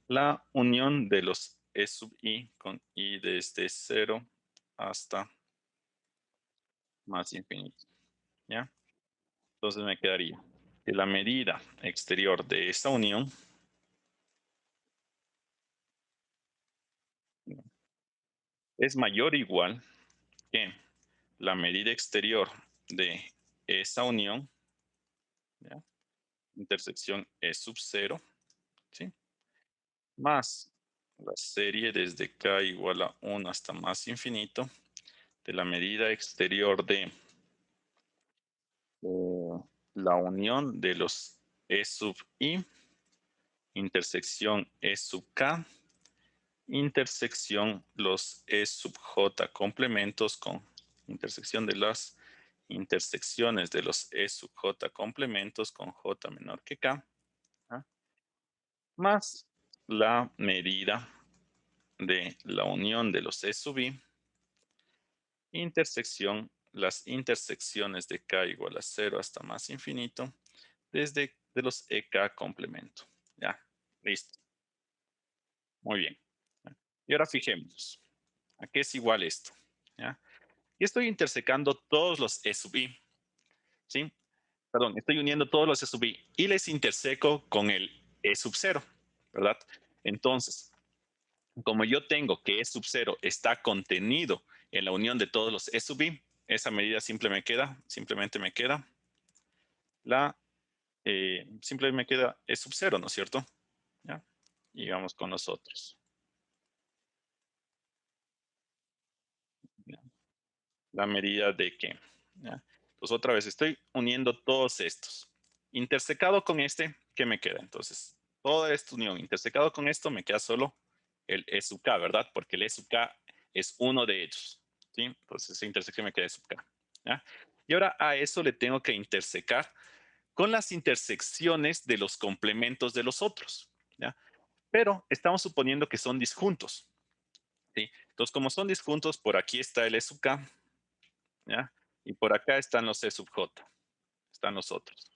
la unión de los E sub I con I desde 0 hasta más infinito. ¿Ya? Entonces me quedaría que la medida exterior de esta unión es mayor o igual que la medida exterior de esa unión, ¿ya?, intersección E sub 0, ¿sí?, más la serie desde K igual a 1 hasta más infinito de la medida exterior de la unión de los E sub I, intersección E sub K, intersección los E sub J complementos con intersección de las intersecciones de los E sub J complementos con J menor que K, ¿ah?, más la medida de la unión de los E sub I, intersección, las intersecciones de K igual a 0 hasta más infinito, desde de los EK complemento. Ya, listo. Muy bien. Y ahora fijémonos. ¿A qué es igual esto? ¿Ya? Y estoy intersecando todos los E sub i, ¿sí? Perdón, estoy uniendo todos los E sub i y les interseco con el E sub 0, ¿verdad? Entonces, como yo tengo que E sub 0 está contenido en la unión de todos los E sub i, esa medida simplemente me queda simplemente me queda E sub 0, ¿no es cierto? ¿Ya? Y vamos con los otros. ¿Ya? La medida de que, ¿ya? Pues otra vez estoy uniendo todos estos. Intersecado con este, ¿qué me queda? Entonces, toda esta unión intersecado con esto, me queda solo el E sub k, ¿verdad? Porque el E sub k es uno de ellos, ¿sí? Entonces, esa intersección me queda E sub k, ¿ya? Y ahora a eso le tengo que intersecar con las intersecciones de los complementos de los otros, ¿ya? Pero estamos suponiendo que son disjuntos, ¿sí? Entonces, como son disjuntos, por aquí está el E sub k, ¿ya? Y por acá están los E sub j, están los otros,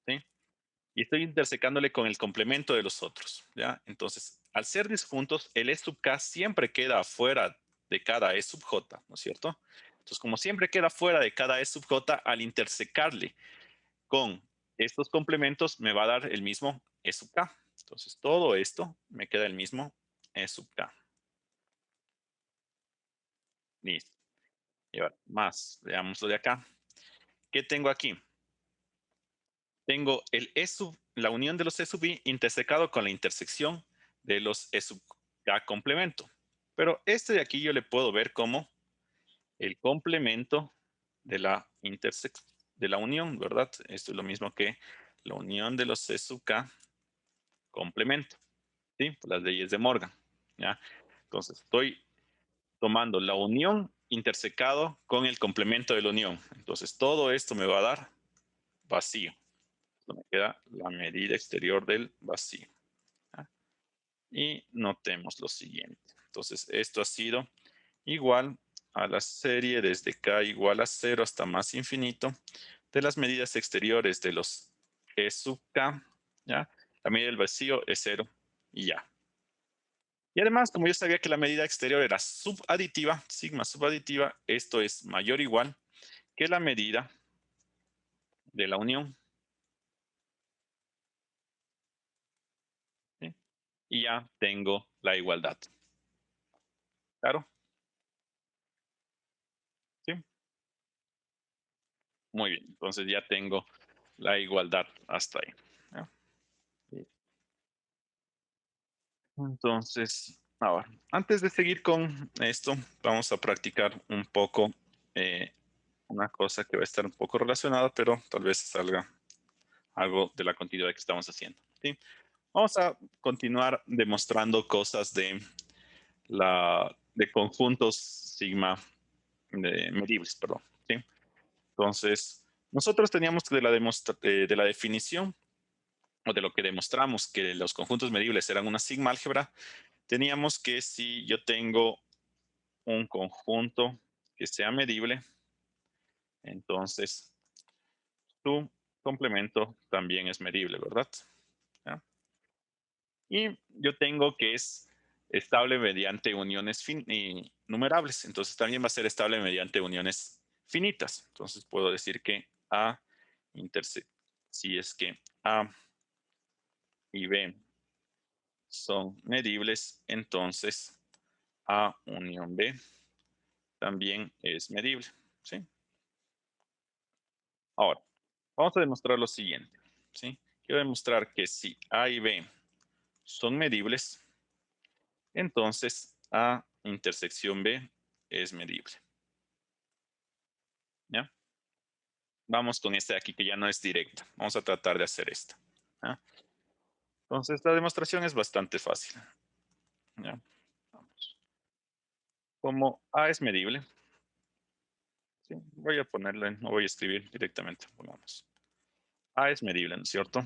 ¿sí? Y estoy intersecándole con el complemento de los otros, ¿ya? Entonces, al ser disjuntos, el E sub k siempre queda afuera de cada E sub j, ¿no es cierto? Entonces, como siempre queda fuera de cada E sub j, al intersecarle con estos complementos, me va a dar el mismo E sub k. Entonces, todo esto me queda el mismo E sub k. Listo. Y ahora, más, veamos lo de acá. ¿Qué tengo aquí? Tengo el E sub, la unión de los E sub i intersecado con la intersección de los E sub k complemento. Pero este de aquí yo le puedo ver como el complemento de de la unión, ¿verdad? Esto es lo mismo que la unión de los E sub k complemento, ¿sí? Por las leyes de Morgan, ¿ya? Entonces, estoy tomando la unión intersecado con el complemento de la unión. Entonces, todo esto me va a dar vacío. Me queda la medida exterior del vacío. ¿Ya? Y notemos lo siguiente. Entonces, esto ha sido igual a la serie desde k igual a 0 hasta más infinito de las medidas exteriores de los E sub k. ¿Ya? La medida del vacío es 0 y ya. Y además, como yo sabía que la medida exterior era subaditiva, sigma subaditiva, esto es mayor o igual que la medida de la unión. ¿Sí? Y ya tengo la igualdad. ¿Claro? ¿Sí? Muy bien. Entonces ya tengo la igualdad hasta ahí. ¿Ya? Entonces, ahora, antes de seguir con esto, vamos a practicar un poco una cosa que va a estar un poco relacionada, pero tal vez salga algo de la continuidad que estamos haciendo. ¿Sí? Vamos a continuar demostrando cosas de conjuntos sigma medibles, perdón. ¿Sí? Entonces, nosotros teníamos que de la definición o de lo que demostramos que los conjuntos medibles eran una sigma álgebra, teníamos que si yo tengo un conjunto que sea medible, entonces su complemento también es medible, ¿verdad? ¿Ya? Y yo tengo que es estable mediante uniones numerables. Entonces también va a ser estable mediante uniones finitas. Entonces puedo decir que A si es que A y B son medibles, entonces A unión B también es medible. ¿Sí? Ahora, vamos a demostrar lo siguiente. ¿Sí? Quiero demostrar que si A y B son medibles, entonces A intersección B es medible. ¿Ya? Vamos con este de aquí que ya no es directa. Vamos a tratar de hacer esta. ¿Ya? Entonces la demostración es bastante fácil. ¿Ya? Vamos. Como A es medible, ¿sí? Voy a ponerle, no voy a escribir directamente, pongamos. A es medible, ¿no es cierto?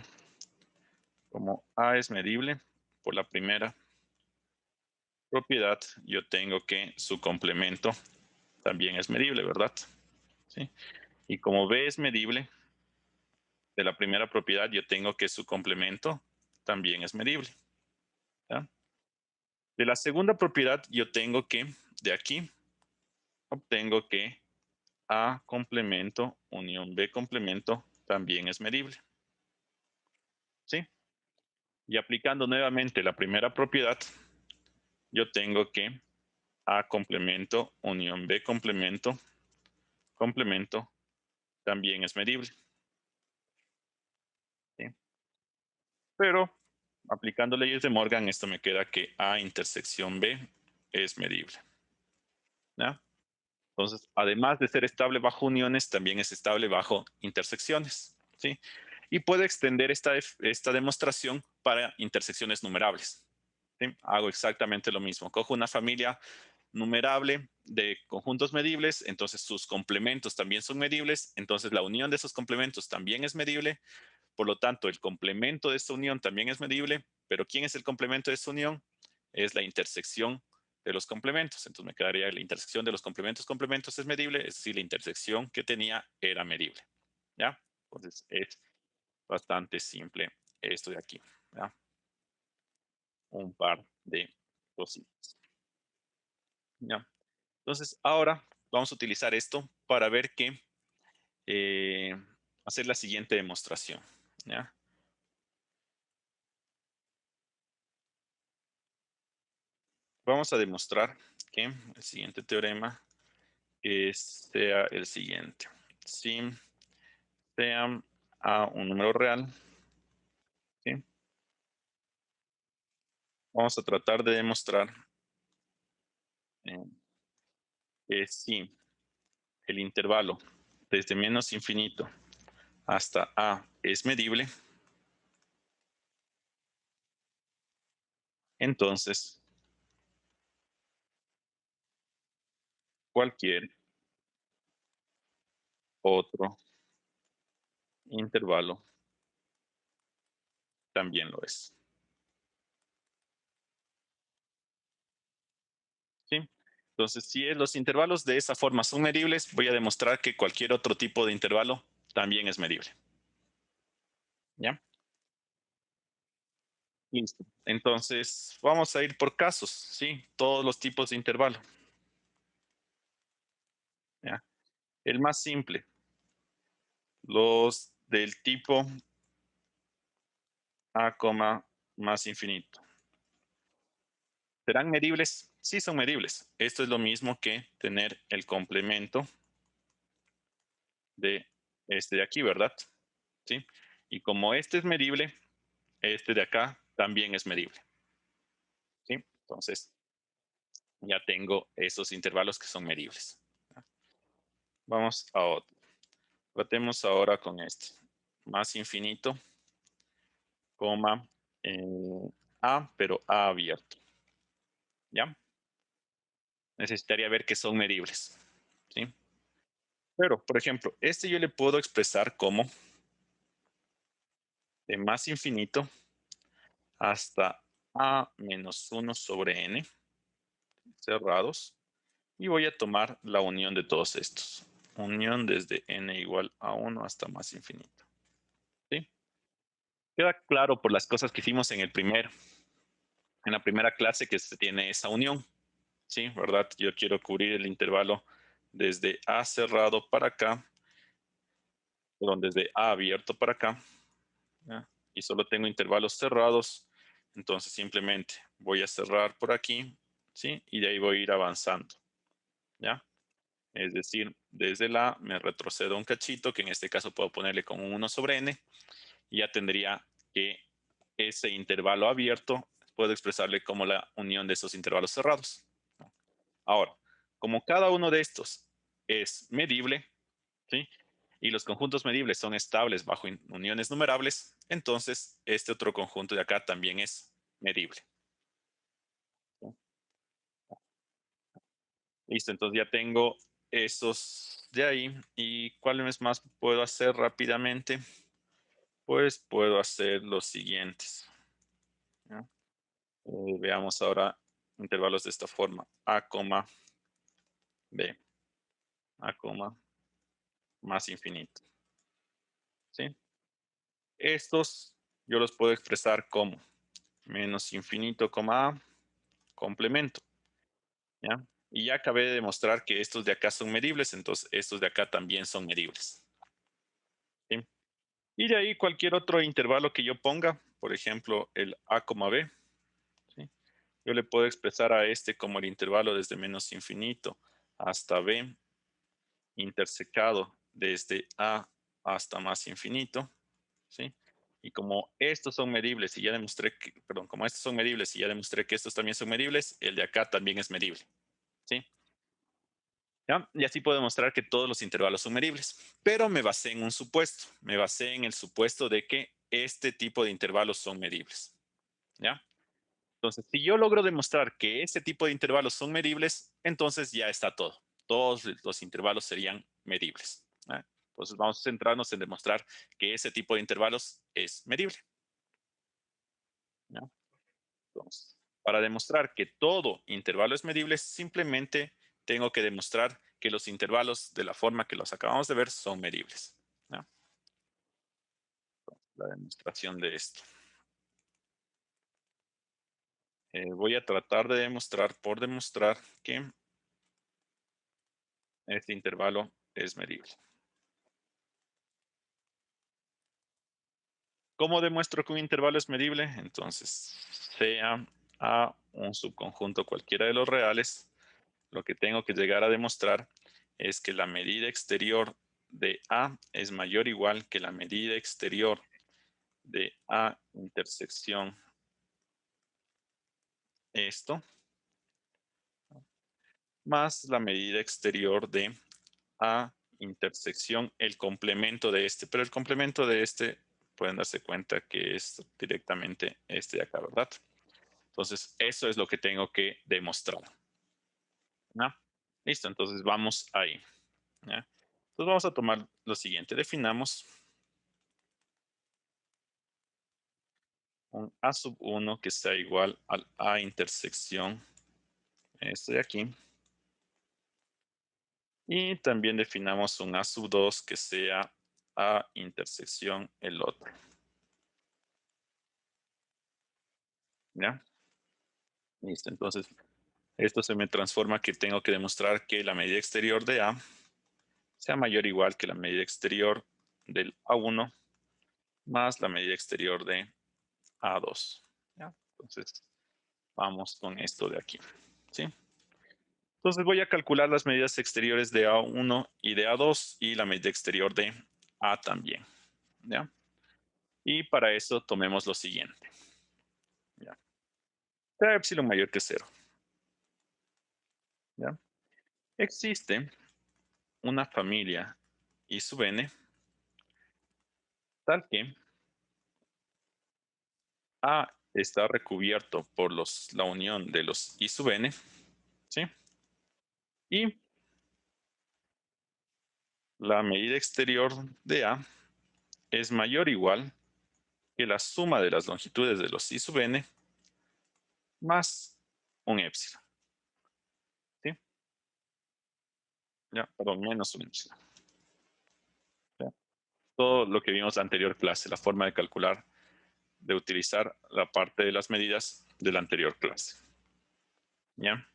Como A es medible, por la primera propiedad, yo tengo que su complemento también es medible, ¿verdad? ¿Sí? Y como B es medible, de la primera propiedad yo tengo que su complemento también es medible. ¿Ya? De la segunda propiedad yo tengo que, de aquí, obtengo que A complemento unión B complemento también es medible. ¿Sí? Y aplicando nuevamente la primera propiedad, yo tengo que A complemento unión B complemento complemento también es medible. ¿Sí? Pero aplicando leyes de Morgan, esto me queda que A intersección B es medible. ¿Ya? Entonces, además de ser estable bajo uniones, también es estable bajo intersecciones. ¿Sí? Y puedo extender esta demostración para intersecciones numerables. ¿Sí? Hago exactamente lo mismo. Cojo una familia numerable de conjuntos medibles, entonces sus complementos también son medibles, entonces la unión de esos complementos también es medible, por lo tanto el complemento de esta unión también es medible, pero ¿quién es el complemento de esta unión? Es la intersección de los complementos, entonces me quedaría la intersección de los complementos es medible, es decir, la intersección que tenía era medible, ¿ya? Entonces es bastante simple esto de aquí, ¿ya? Un par de cositas, ¿ya? Entonces, ahora vamos a utilizar esto para ver que eh, hacer la siguiente demostración. ¿Ya? Vamos a demostrar que el siguiente teorema sea el siguiente. Si sea A un número real, ¿sí? Vamos a tratar de demostrar eh, que si el intervalo desde menos infinito hasta A es medible, entonces cualquier otro intervalo también lo es. ¿Sí? Entonces, si los intervalos de esa forma son medibles, voy a demostrar que cualquier otro tipo de intervalo también es medible. ¿Ya? Listo. Entonces, vamos a ir por casos, ¿sí? Todos los tipos de intervalo. ¿Ya? El más simple, los del tipo A, más infinito. ¿Serán medibles? Sí, son medibles. Esto es lo mismo que tener el complemento de este de aquí, ¿verdad? ¿Sí? Y como este es medible, este de acá también es medible. ¿Sí? Entonces, ya tengo esos intervalos que son medibles. Vamos a otro. Tratemos ahora con este. Más infinito, coma, A, pero A abierto. ¿Ya? Necesitaría ver que son medibles. ¿Sí? Pero, por ejemplo, este yo le puedo expresar como de más infinito hasta A menos 1 sobre n cerrados. Y voy a tomar la unión de todos estos. Unión desde n igual a 1 hasta más infinito. ¿Sí? Queda claro por las cosas que hicimos en la primera clase que se tiene esa unión. ¿Sí? ¿Verdad? Yo quiero cubrir el intervalo desde A cerrado para acá, perdón, desde A abierto para acá. ¿Ya? Y solo tengo intervalos cerrados. Entonces simplemente voy a cerrar por aquí, ¿sí? Y de ahí voy a ir avanzando. ¿Ya? Es decir, desde la me retrocedo un cachito, que en este caso puedo ponerle como 1 sobre n, y ya tendría que ese intervalo abierto puedo expresarle como la unión de esos intervalos cerrados. Ahora, como cada uno de estos es medible, ¿sí? Y los conjuntos medibles son estables bajo uniones numerables, entonces este otro conjunto de acá también es medible. ¿Sí? Listo, entonces ya tengo esos de ahí. ¿Y cuáles más puedo hacer rápidamente? Pues puedo hacer los siguientes. ¿Ya? Veamos ahora intervalos de esta forma. A, B, A, más infinito. ¿Sí? Estos yo los puedo expresar como menos infinito, a, complemento, ¿ya? Y ya acabé de demostrar que estos de acá son medibles, entonces estos de acá también son medibles, ¿sí? Y de ahí cualquier otro intervalo que yo ponga, por ejemplo, el a, b, ¿sí? Yo le puedo expresar a este como el intervalo desde menos infinito hasta b, intersecado desde a hasta más infinito, ¿sí? Y como estos son medibles y ya demostré que, perdón, como estos son medibles y ya demostré que estos también son medibles, el de acá también es medible, ¿sí? ¿Ya? Y así puedo demostrar que todos los intervalos son medibles. Pero me basé en un supuesto. Me basé en el supuesto de que este tipo de intervalos son medibles, ¿ya? Entonces, si yo logro demostrar que este tipo de intervalos son medibles, entonces ya está todo. Todos los intervalos serían medibles, ¿ya? Entonces, vamos a centrarnos en demostrar que ese tipo de intervalos es medible, ¿ya? Entonces, para demostrar que todo intervalo es medible, simplemente tengo que demostrar que los intervalos de la forma que los acabamos de ver son medibles, ¿no? La demostración de esto. Voy a tratar de demostrar por demostrar que este intervalo es medible. ¿Cómo demuestro que un intervalo es medible? Entonces, sea A un subconjunto cualquiera de los reales, lo que tengo que llegar a demostrar es que la medida exterior de A es mayor o igual que la medida exterior de A intersección esto, más la medida exterior de A intersección el complemento de este. Pero el complemento de este, pueden darse cuenta que es directamente este de acá, ¿verdad? Entonces, eso es lo que tengo que demostrar, ¿no? Listo, entonces vamos ahí, ¿ya? Entonces vamos a tomar lo siguiente. Definamos un A sub 1 que sea igual al A intersección este de aquí. Y también definamos un A sub 2 que sea A intersección el otro. ¿Ya? Listo. Entonces, esto se me transforma que tengo que demostrar que la medida exterior de A sea mayor o igual que la medida exterior del A1 más la medida exterior de A2. ¿Ya? Entonces, vamos con esto de aquí. ¿Sí? Entonces voy a calcular las medidas exteriores de A1 y de A2 y la medida exterior de A también. ¿Ya? Y para eso tomemos lo siguiente. ¿Ya? Sea epsilon mayor que cero. ¿Ya? Existe una familia I sub n tal que A está recubierto por la unión de los I sub n, ¿sí? Y la medida exterior de A es mayor o igual que la suma de las longitudes de los I sub n más un epsilon, ¿sí? Ya, perdón, menos un epsilon. ¿Ya? Todo lo que vimos en la anterior clase, la forma de calcular, de utilizar la parte de las medidas de la anterior clase. ¿Ya?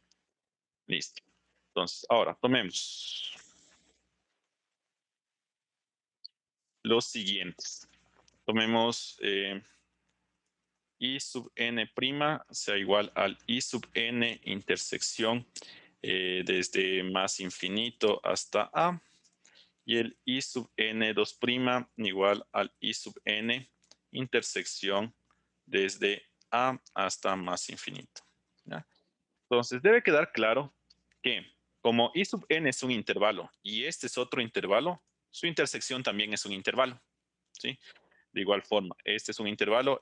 Listo. Entonces, ahora tomemos los siguientes. Tomemos I sub n' sea igual al I sub n intersección desde más infinito hasta A. Y el I sub n2' igual al I sub n intersección desde A hasta más infinito. ¿Ya? Entonces, debe quedar claro que como I sub n es un intervalo y este es otro intervalo, su intersección también es un intervalo, ¿sí? De igual forma, este es un intervalo,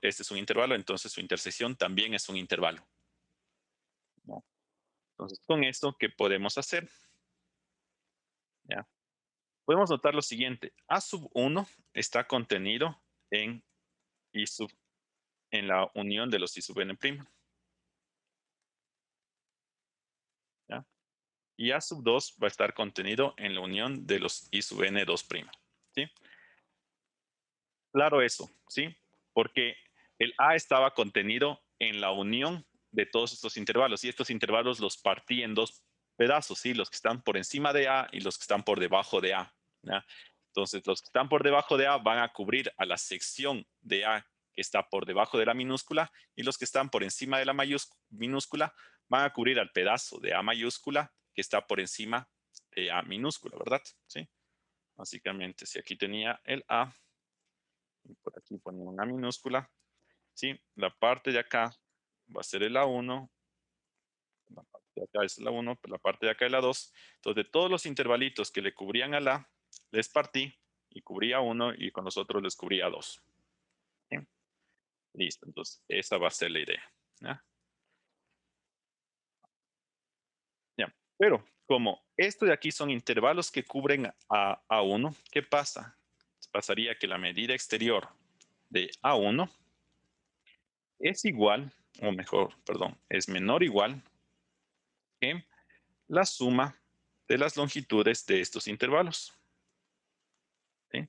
entonces su intersección también es un intervalo, ¿no? Entonces, con esto, ¿qué podemos hacer? ¿Ya? Podemos notar lo siguiente. A sub 1 está contenido en I sub, en la unión de los I sub n', ¿ya? Y A sub 2 va a estar contenido en la unión de los I sub n2', ¿sí? Claro eso, ¿sí? Porque el A estaba contenido en la unión de todos estos intervalos y estos intervalos los partí en dos pedazos, ¿sí? Los que están por encima de A y los que están por debajo de A, ¿ya? Entonces, los que están por debajo de A van a cubrir a la sección de A que está por debajo de la minúscula y los que están por encima de la minúscula van a cubrir al pedazo de A mayúscula que está por encima de A minúscula, ¿verdad? Sí. Básicamente, si aquí tenía el A, y por aquí ponía una minúscula, ¿sí? La parte de acá va a ser el A1, la parte de acá es la 1, la parte de acá es la 2. Entonces, de todos los intervalitos que le cubrían al A, les partí y cubría 1 y con los otros les cubría 2. ¿Sí? Listo, entonces esa va a ser la idea. ¿Ya? ¿Ya? Pero como esto de aquí son intervalos que cubren a A1, ¿qué pasa? Pasaría que la medida exterior de A1 es igual, o mejor, perdón, es menor o igual que la suma de las longitudes de estos intervalos. ¿Sí?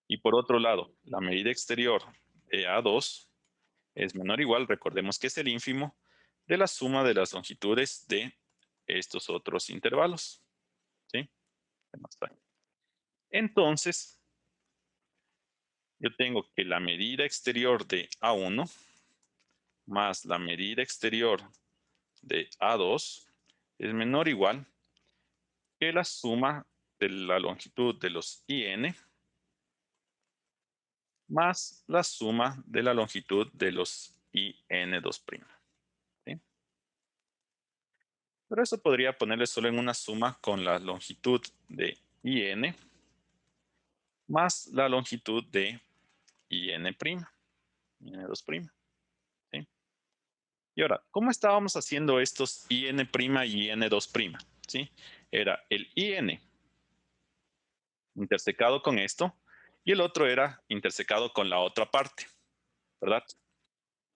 Y por otro lado, la medida exterior de A2 es menor o igual, recordemos que es el ínfimo, de la suma de las longitudes de estos otros intervalos. ¿Sí? Entonces, yo tengo que la medida exterior de A1 más la medida exterior de A2 es menor o igual que la suma de la longitud de los IN más la suma de la longitud de los IN2'. ¿Sí? Pero eso podría ponerle solo en una suma con la longitud de IN más la longitud de IN', IN2'. ¿Sí? Y ahora, ¿cómo estábamos haciendo estos IN' y IN2'? ¿Sí? Era el IN intersecado con esto y el otro era intersecado con la otra parte, ¿verdad?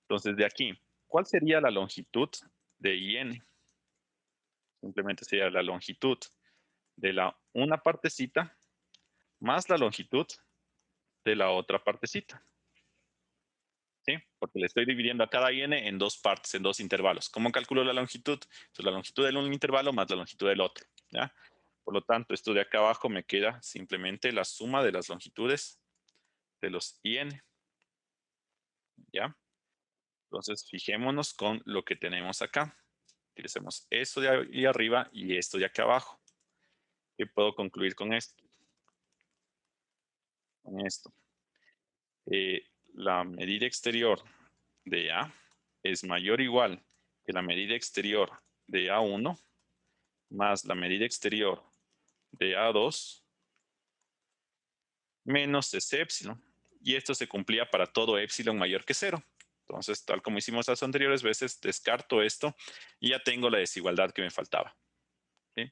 Entonces, de aquí, ¿cuál sería la longitud de IN? Simplemente sería la longitud de la una partecita más la longitud de la otra partecita. ¿Sí? Porque le estoy dividiendo a cada IN en dos partes, en dos intervalos. ¿Cómo calculo la longitud? Entonces, la longitud de un intervalo más la longitud del otro. ¿Ya? Por lo tanto, esto de acá abajo me queda simplemente la suma de las longitudes de los IN. ¿Ya? Entonces, fijémonos con lo que tenemos acá. Utilicemos esto de ahí arriba y esto de acá abajo. ¿Qué puedo concluir con esto? Con esto. La medida exterior de A es mayor o igual que la medida exterior de A1 más la medida exterior de A2 menos ese épsilon. Y esto se cumplía para todo épsilon mayor que cero. Entonces, tal como hicimos las anteriores veces, descarto esto y ya tengo la desigualdad que me faltaba. ¿Sí?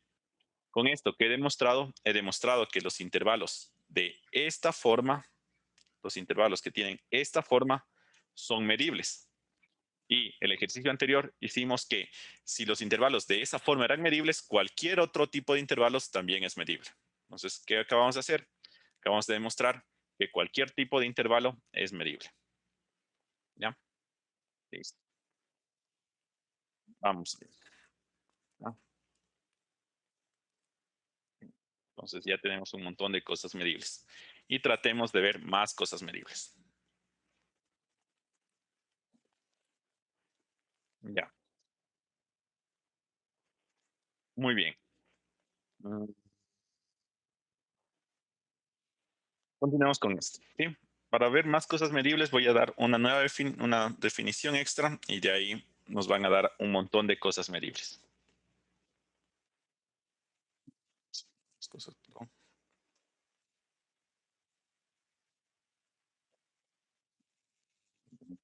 Con esto que he demostrado que los intervalos de esta forma, los intervalos que tienen esta forma, son medibles. Y el ejercicio anterior hicimos que si los intervalos de esa forma eran medibles, cualquier otro tipo de intervalos también es medible. Entonces, ¿qué acabamos de hacer? Acabamos de demostrar que cualquier tipo de intervalo es medible. ¿Ya? Listo. Vamos. ¿Ya? Entonces ya tenemos un montón de cosas medibles. Y tratemos de ver más cosas medibles. Ya. Muy bien. Mm, Continuemos con esto. ¿Sí? Para ver más cosas medibles voy a dar una nueva una definición extra y de ahí nos van a dar un montón de cosas medibles. Cosas, ¿no?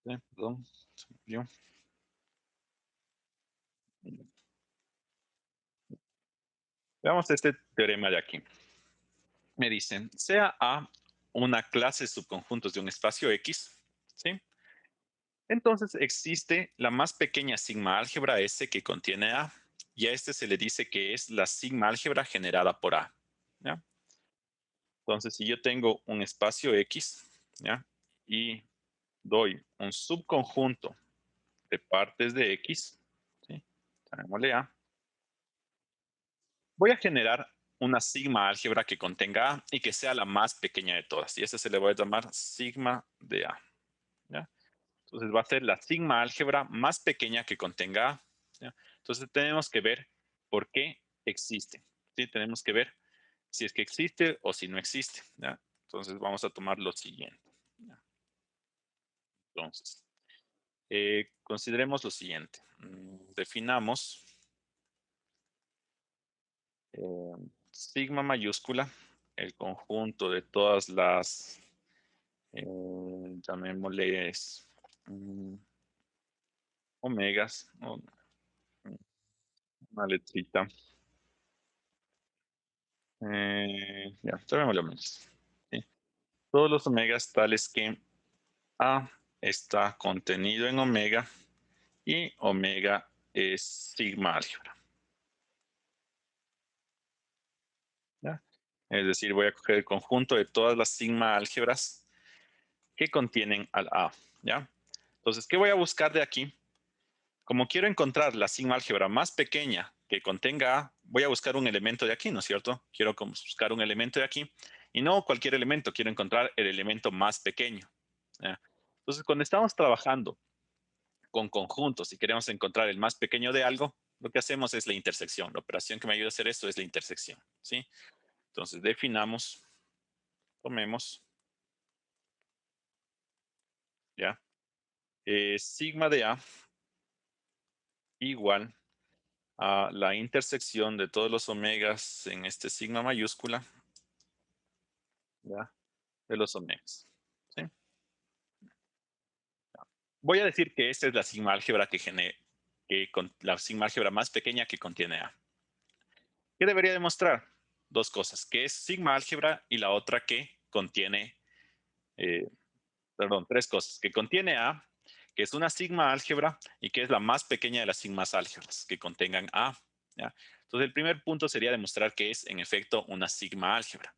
Perdón, se me olvidó. Veamos este teorema de aquí. Me dicen, sea A una clase de subconjuntos de un espacio X, ¿sí? Entonces existe la más pequeña sigma álgebra S que contiene A, y a este se le dice que es la sigma álgebra generada por A. ¿Ya? Entonces, si yo tengo un espacio X, ¿ya? Y doy un subconjunto de partes de X, ¿sí? Llamémosle A. Voy a generar una sigma álgebra que contenga A y que sea la más pequeña de todas. Y esa se le va a llamar sigma de A, ¿ya? Entonces va a ser la sigma álgebra más pequeña que contenga A, ¿ya? Entonces tenemos que ver por qué existe, ¿sí? Tenemos que ver si es que existe o si no existe, ¿ya? Entonces vamos a tomar lo siguiente, ¿ya? Entonces, consideremos lo siguiente. Definamos sigma mayúscula, el conjunto de todas las, llamémosles mm, omegas, o una letrita, ya, llamémosle omegas, ¿sí? Todos los omegas tales que A está contenido en omega y omega es sigma álgebra, ¿ya? Es decir, voy a coger el conjunto de todas las sigma álgebras que contienen al A, ¿ya? Entonces, ¿qué voy a buscar de aquí? Como quiero encontrar la sigma álgebra más pequeña que contenga A, voy a buscar un elemento de aquí, ¿no es cierto? Quiero buscar un elemento de aquí y no cualquier elemento, quiero encontrar el elemento más pequeño, ¿ya? Entonces, cuando estamos trabajando con conjuntos y queremos encontrar el más pequeño de algo, lo que hacemos es la intersección. La operación que me ayuda a hacer esto es la intersección, ¿sí? Entonces, definamos, tomemos, ¿ya? Sigma de A igual a la intersección de todos los omegas en este sigma mayúscula, ¿ya? De los omegas, ¿sí? Voy a decir que esta es la sigma álgebra la sigma álgebra más pequeña que contiene A. ¿Qué debería demostrar? Dos cosas, que es sigma álgebra y la otra que contiene, eh, perdón, tres cosas, que contiene A, que es una sigma álgebra y que es la más pequeña de las sigmas álgebras que contengan A, ¿ya? Entonces el primer punto sería demostrar que es en efecto una sigma álgebra.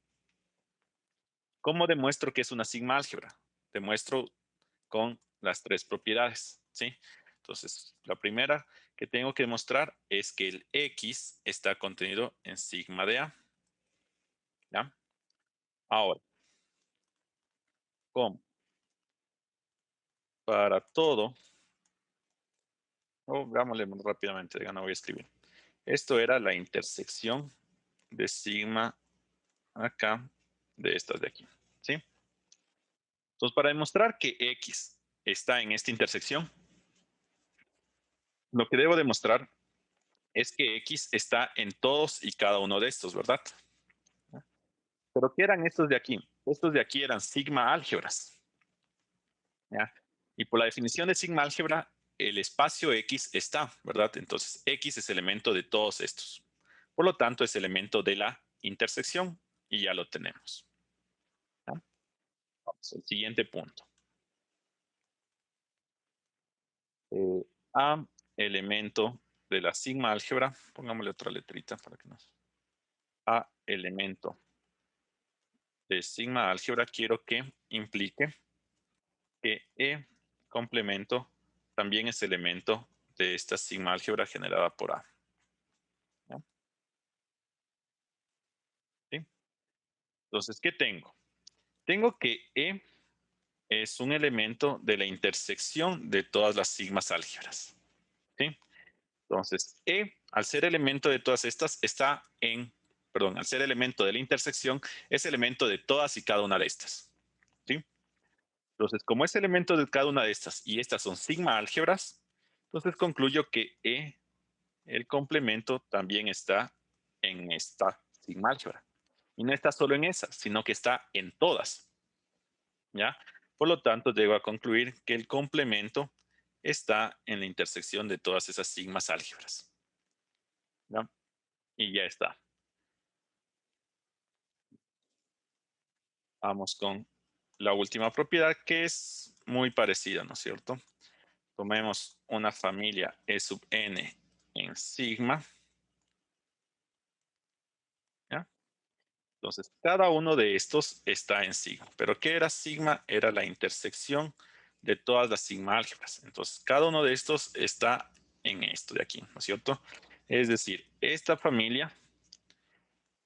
¿Cómo demuestro que es una sigma álgebra? Demuestro con las tres propiedades, ¿sí? Entonces, la primera que tengo que demostrar es que el X está contenido en sigma de A, ¿ya? Ahora, ¿cómo? Para todo, veámosle rápidamente, ya no voy a escribir. Esto era la intersección de sigma acá de estas de aquí, ¿sí? Entonces, para demostrar que X está en esta intersección, lo que debo demostrar es que X está en todos y cada uno de estos, ¿verdad? Pero ¿qué eran estos de aquí? Estos de aquí eran sigma álgebras, ¿ya? Y por la definición de sigma álgebra, el espacio X está, ¿verdad? Entonces, X es elemento de todos estos. Por lo tanto, es elemento de la intersección y ya lo tenemos, ¿ya? Vamos al siguiente punto. A elemento de la sigma álgebra, pongámosle otra letrita para que nos... A elemento de sigma álgebra quiero que implique que E complemento también es elemento de esta sigma álgebra generada por A, ¿no? ¿Sí? Entonces, ¿qué tengo? Tengo que E es un elemento de la intersección de todas las sigmas álgebras, ¿sí? Entonces, E, al ser elemento de todas estas, perdón, al ser elemento de la intersección, es elemento de todas y cada una de estas, ¿sí? Entonces, como es elemento de cada una de estas y estas son sigma álgebras, entonces concluyo que E, el complemento, también está en esta sigma álgebra. Y no está solo en esas, sino que está en todas, ¿ya? Por lo tanto, llego a concluir que el complemento está en la intersección de todas esas sigmas álgebras, ¿ya? Y ya está. Vamos con la última propiedad que es muy parecida, ¿no es cierto? Tomemos una familia E sub n en sigma, ¿ya? Entonces, cada uno de estos está en sigma. ¿Pero qué era sigma? Era la intersección de todas las sigma álgebras. Entonces, cada uno de estos está en esto de aquí, ¿no es cierto? Es decir, esta familia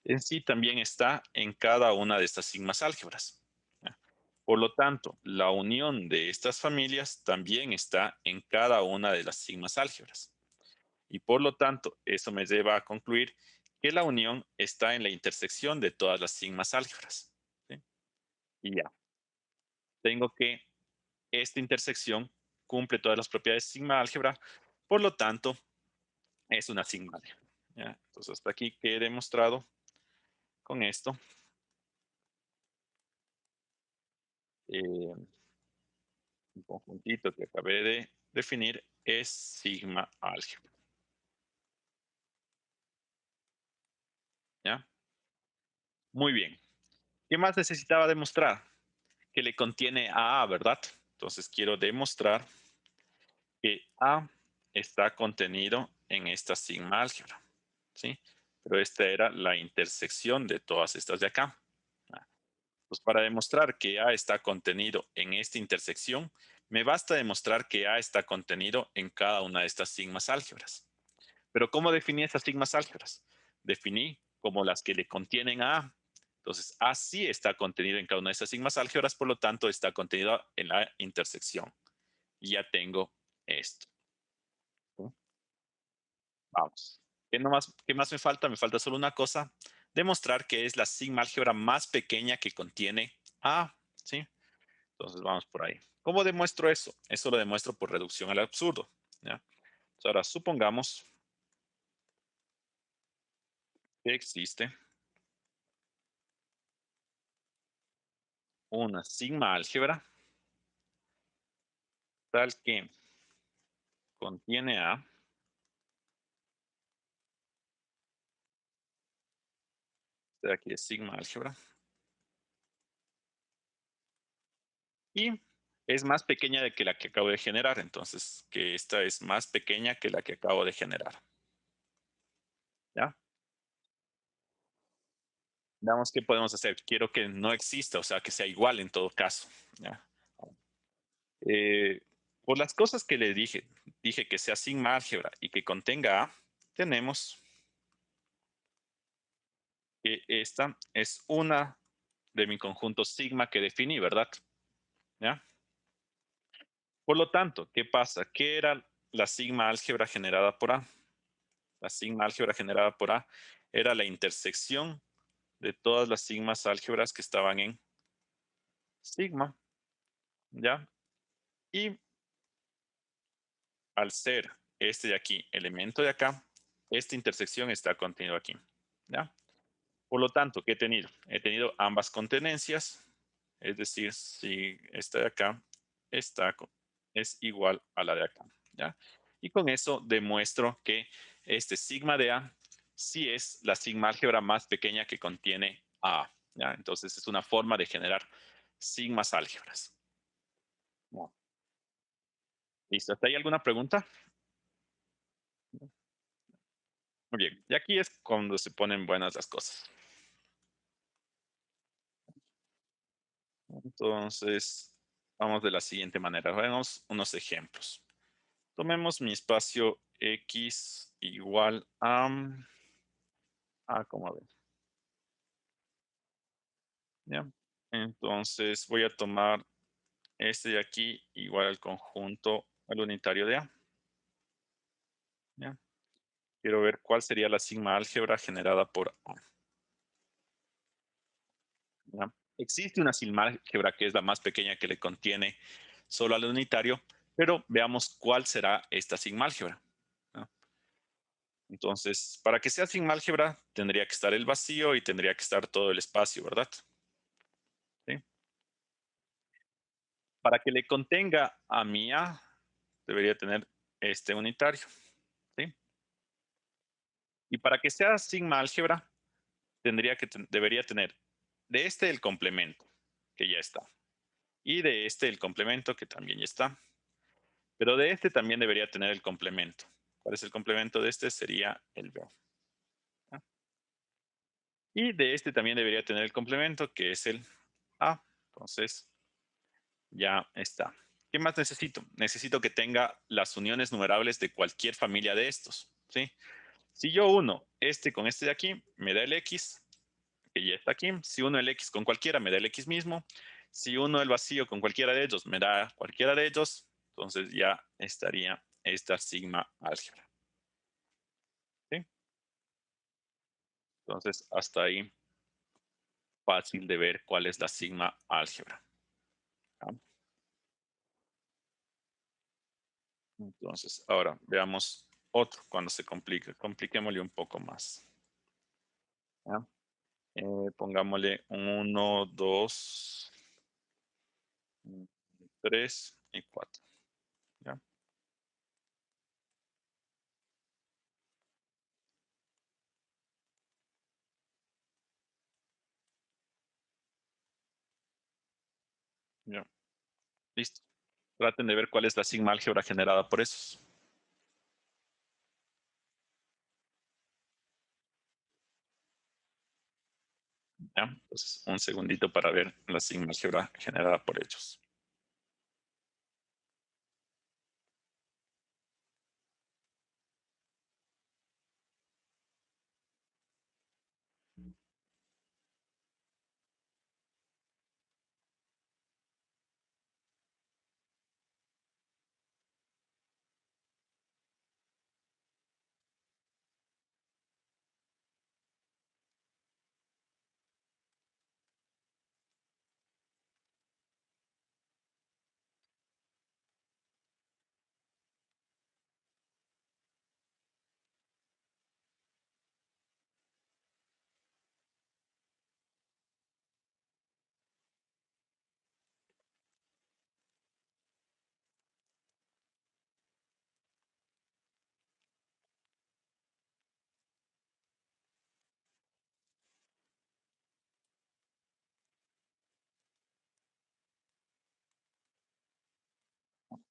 en sí también está en cada una de estas sigmas álgebras. ¿Ya? Por lo tanto, la unión de estas familias también está en cada una de las sigmas álgebras. Y por lo tanto, eso me lleva a concluir que la unión está en la intersección de todas las sigmas álgebras. ¿Sí? Y ya, tengo que esta intersección cumple todas las propiedades de sigma álgebra, por lo tanto, es una sigma álgebra. ¿Ya? Entonces, hasta aquí que he demostrado con esto. Un conjuntito que acabé de definir es sigma álgebra. ¿Ya? Muy bien. ¿Qué más necesitaba demostrar? Que le contiene a A, ¿verdad? Entonces quiero demostrar que A está contenido en esta sigma álgebra, ¿sí? Pero esta era la intersección de todas estas de acá. Pues para demostrar que A está contenido en esta intersección, me basta demostrar que A está contenido en cada una de estas sigmas álgebras. Pero ¿cómo definí esas sigmas álgebras? Definí como las que le contienen a A. Entonces, A sí está contenido en cada una de esas sigmas álgebras, por lo tanto, está contenido en la intersección. Y ya tengo esto. Vamos. ¿Qué más me falta? Me falta solo una cosa. Demostrar que es la sigma álgebra más pequeña que contiene A. ¿Sí? Entonces, vamos por ahí. ¿Cómo demuestro eso? Eso lo demuestro por reducción al absurdo. ¿Ya? Entonces, ahora, supongamos que existe una sigma álgebra tal que contiene A, de aquí es sigma álgebra, y es más pequeña de que la que acabo de generar, entonces que esta es más pequeña que la que acabo de generar. ¿Ya? Veamos qué podemos hacer. Quiero que no exista, o sea, que sea igual en todo caso. ¿Ya? Eh, por las cosas que le dije que sea sigma álgebra y que contenga A, tenemos que esta es una de mi conjunto sigma que definí, ¿verdad? ¿Ya? Por lo tanto, ¿qué pasa? ¿Qué era la sigma álgebra generada por A? La sigma álgebra generada por A era la intersección de todas las sigmas álgebras que estaban en sigma, ¿ya? Y al ser este de aquí elemento de acá, esta intersección está contenida aquí, ¿ya? Por lo tanto, ¿qué he tenido? He tenido ambas contenencias, es decir, si esta de acá está, es igual a la de acá, ¿ya? Y con eso demuestro que este sigma de A sí es la sigma álgebra más pequeña que contiene A, ¿ya? Entonces es una forma de generar sigmas álgebras. Bueno, ¿listo? ¿Hasta ahí alguna pregunta? Muy bien. Y aquí es cuando se ponen buenas las cosas. Entonces, vamos de la siguiente manera. Veamos unos ejemplos. Tomemos mi espacio X igual como ven, ¿ya? Entonces voy a tomar este de aquí igual al conjunto, al unitario de A, ¿ya? Quiero ver cuál sería la sigma álgebra generada por A, ¿ya? Existe una sigma álgebra que es la más pequeña que le contiene solo al unitario, pero veamos cuál será esta sigma álgebra, ¿ya? Entonces, para que sea sigma álgebra, tendría que estar el vacío y tendría que estar todo el espacio, ¿verdad? ¿Sí? Para que le contenga a mi A, debería tener este unitario, ¿sí? Y para que sea sigma álgebra, debería tener de este el complemento, que ya está, y de este el complemento, que también ya está, pero de este también debería tener el complemento. ¿Cuál es el complemento de este? Sería el B. ¿Ya? Y de este también debería tener el complemento, que es el A. Entonces, ya está. ¿Qué más necesito? Necesito que tenga las uniones numerables de cualquier familia de estos, ¿sí? Si yo uno este con este de aquí, me da el X, que ya está aquí. Si uno el X con cualquiera, me da el X mismo. Si uno el vacío con cualquiera de ellos, me da cualquiera de ellos. Entonces ya estaría esta sigma álgebra, ¿sí? Entonces, hasta ahí fácil de ver cuál es la sigma álgebra. ¿Ya? Entonces, ahora veamos otro cuando se complica. Compliquémosle un poco más. ¿Ya? Pongámosle un 1, 2, 3 y 4. ¿Ya? ¿Ya? Listo. Traten de ver cuál es la sigma álgebra generada por esos. ¿Ya? Entonces, un segundito para ver la sigma álgebra generada por ellos.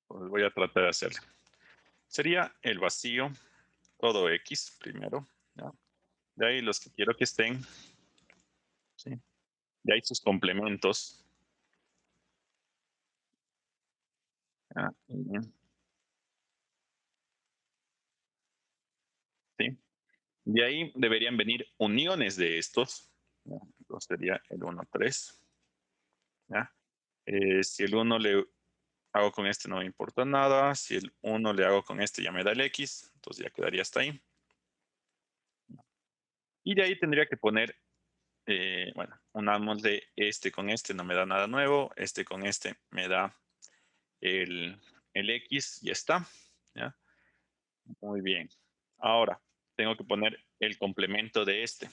Pues voy a tratar de hacerlo. Sería el vacío, todo X primero. ¿Ya? De ahí los que quiero que estén. ¿Sí? De ahí sus complementos. ¿Ya? ¿Sí? De ahí deberían venir uniones de estos. ¿Ya? Entonces sería el 1, 3. ¿Ya? Si el 1 le hago con este no me importa nada. Si el 1 le hago con este ya me da el X. Entonces ya quedaría hasta ahí. Y de ahí tendría que poner, bueno, unámosle este con este, no me da nada nuevo. Este con este me da el, el X, ya está. ¿Ya? Muy bien. Ahora, tengo que poner el complemento de este.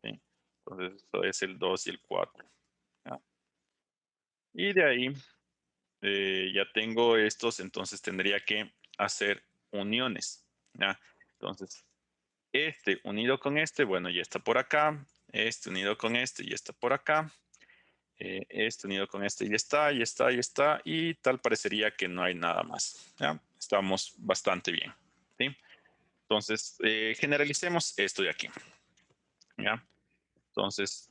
¿Sí? Entonces, esto es el 2 y el 4. ¿Ya? Y de ahí ya tengo estos, entonces tendría que hacer uniones. ¿Ya? Entonces, este unido con este, bueno, ya está por acá. Este unido con este, ya está por acá. Este unido con este, ya está, ya está, ya está. Y tal parecería que no hay nada más. ¿Ya? Estamos bastante bien. ¿Sí? Entonces, generalicemos esto de aquí. ¿Ya? Entonces,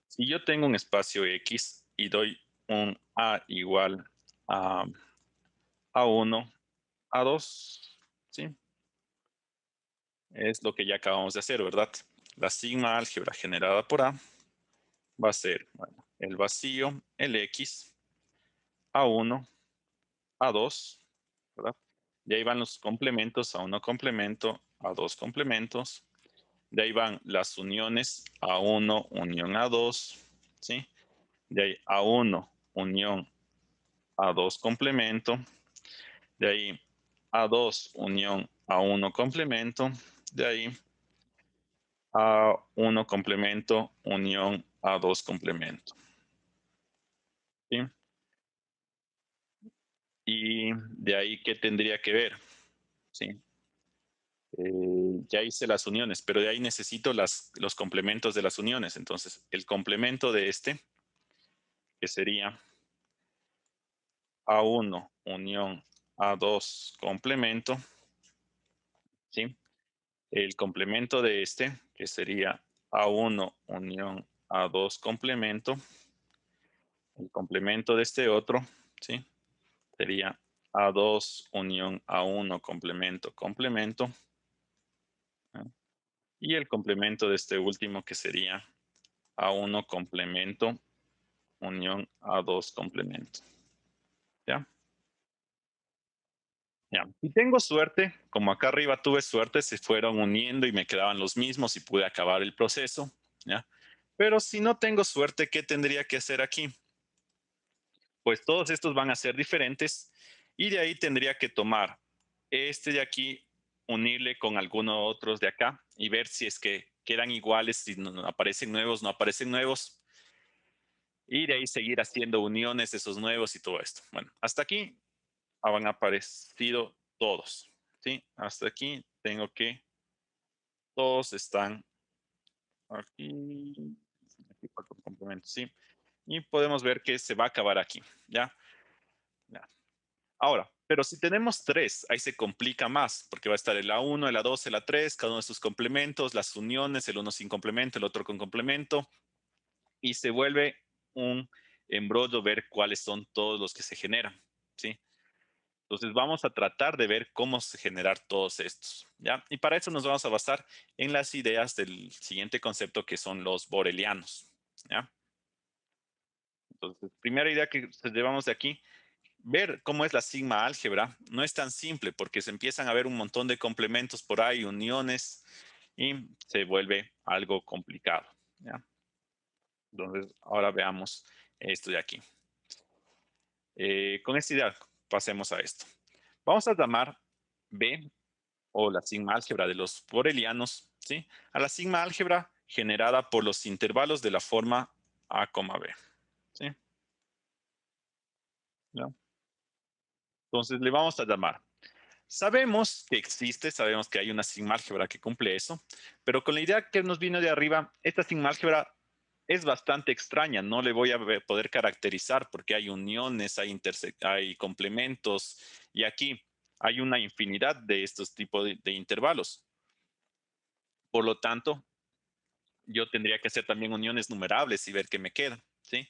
si yo tengo un espacio X y doy un A igual a A1, A2, ¿sí? Es lo que ya acabamos de hacer, ¿verdad? La sigma álgebra generada por A va a ser, bueno, el vacío, el X, A1, A2, ¿verdad? Y ahí van los complementos, A1 complemento, A2 complementos. De ahí van las uniones A1, unión A2, ¿sí? De ahí A1, unión A2 complemento. De ahí A2, unión A1 complemento. De ahí A1 complemento, unión A2 complemento. ¿Sí? Y de ahí, ¿qué tendría que ver? ¿Sí? Ya hice las uniones, pero de ahí necesito los complementos de las uniones. Entonces, el complemento de este, que sería A1 unión A2 complemento, ¿sí? El complemento de este, que sería A1 unión A2 complemento. El complemento de este otro, ¿sí? Sería A2 unión A1 complemento, complemento. ¿Ya? Y el complemento de este último que sería A1 complemento unión A2 complemento. ¿Ya? Ya. Si tengo suerte, como acá arriba tuve suerte, se fueron uniendo y me quedaban los mismos y pude acabar el proceso. ¿Ya? Pero si no tengo suerte, ¿qué tendría que hacer aquí? Pues todos estos van a ser diferentes y de ahí tendría que tomar este de aquí, unirle con algunos otros de acá y ver si es que quedan iguales, si no aparecen nuevos, no aparecen nuevos, y de ahí seguir haciendo uniones de esos nuevos y todo esto. Bueno, hasta aquí han aparecido todos, ¿sí? Hasta aquí tengo que todos están aquí, aquí por complemento, ¿sí? Y podemos ver que se va a acabar aquí, ¿ya? Ya. Ahora, pero si tenemos tres, ahí se complica más, porque va a estar el A1, el A2, el A3, cada uno de sus complementos, las uniones, el uno sin complemento, el otro con complemento, y se vuelve un embrollo ver cuáles son todos los que se generan, ¿sí? Entonces vamos a tratar de ver cómo se generar todos estos, ¿ya? Y para eso nos vamos a basar en las ideas del siguiente concepto que son los borelianos, ¿ya? Entonces, primera idea que llevamos de aquí, ver cómo es la sigma álgebra no es tan simple porque se empiezan a ver un montón de complementos por ahí, uniones, y se vuelve algo complicado, ¿ya? Entonces, ahora veamos esto de aquí. Con esta idea, pasemos a esto. Vamos a llamar B o la sigma álgebra de los borelianos, ¿sí? A la sigma álgebra generada por los intervalos de la forma A, B, ¿sí? ¿Ya? Entonces, le vamos a llamar. Sabemos que existe, sabemos que hay una sigma álgebra que cumple eso, pero con la idea que nos vino de arriba, esta sigma álgebra es bastante extraña, no le voy a poder caracterizar porque hay uniones, hay complementos y aquí hay una infinidad de estos tipos de intervalos. Por lo tanto, yo tendría que hacer también uniones numerables y ver qué me queda, ¿sí?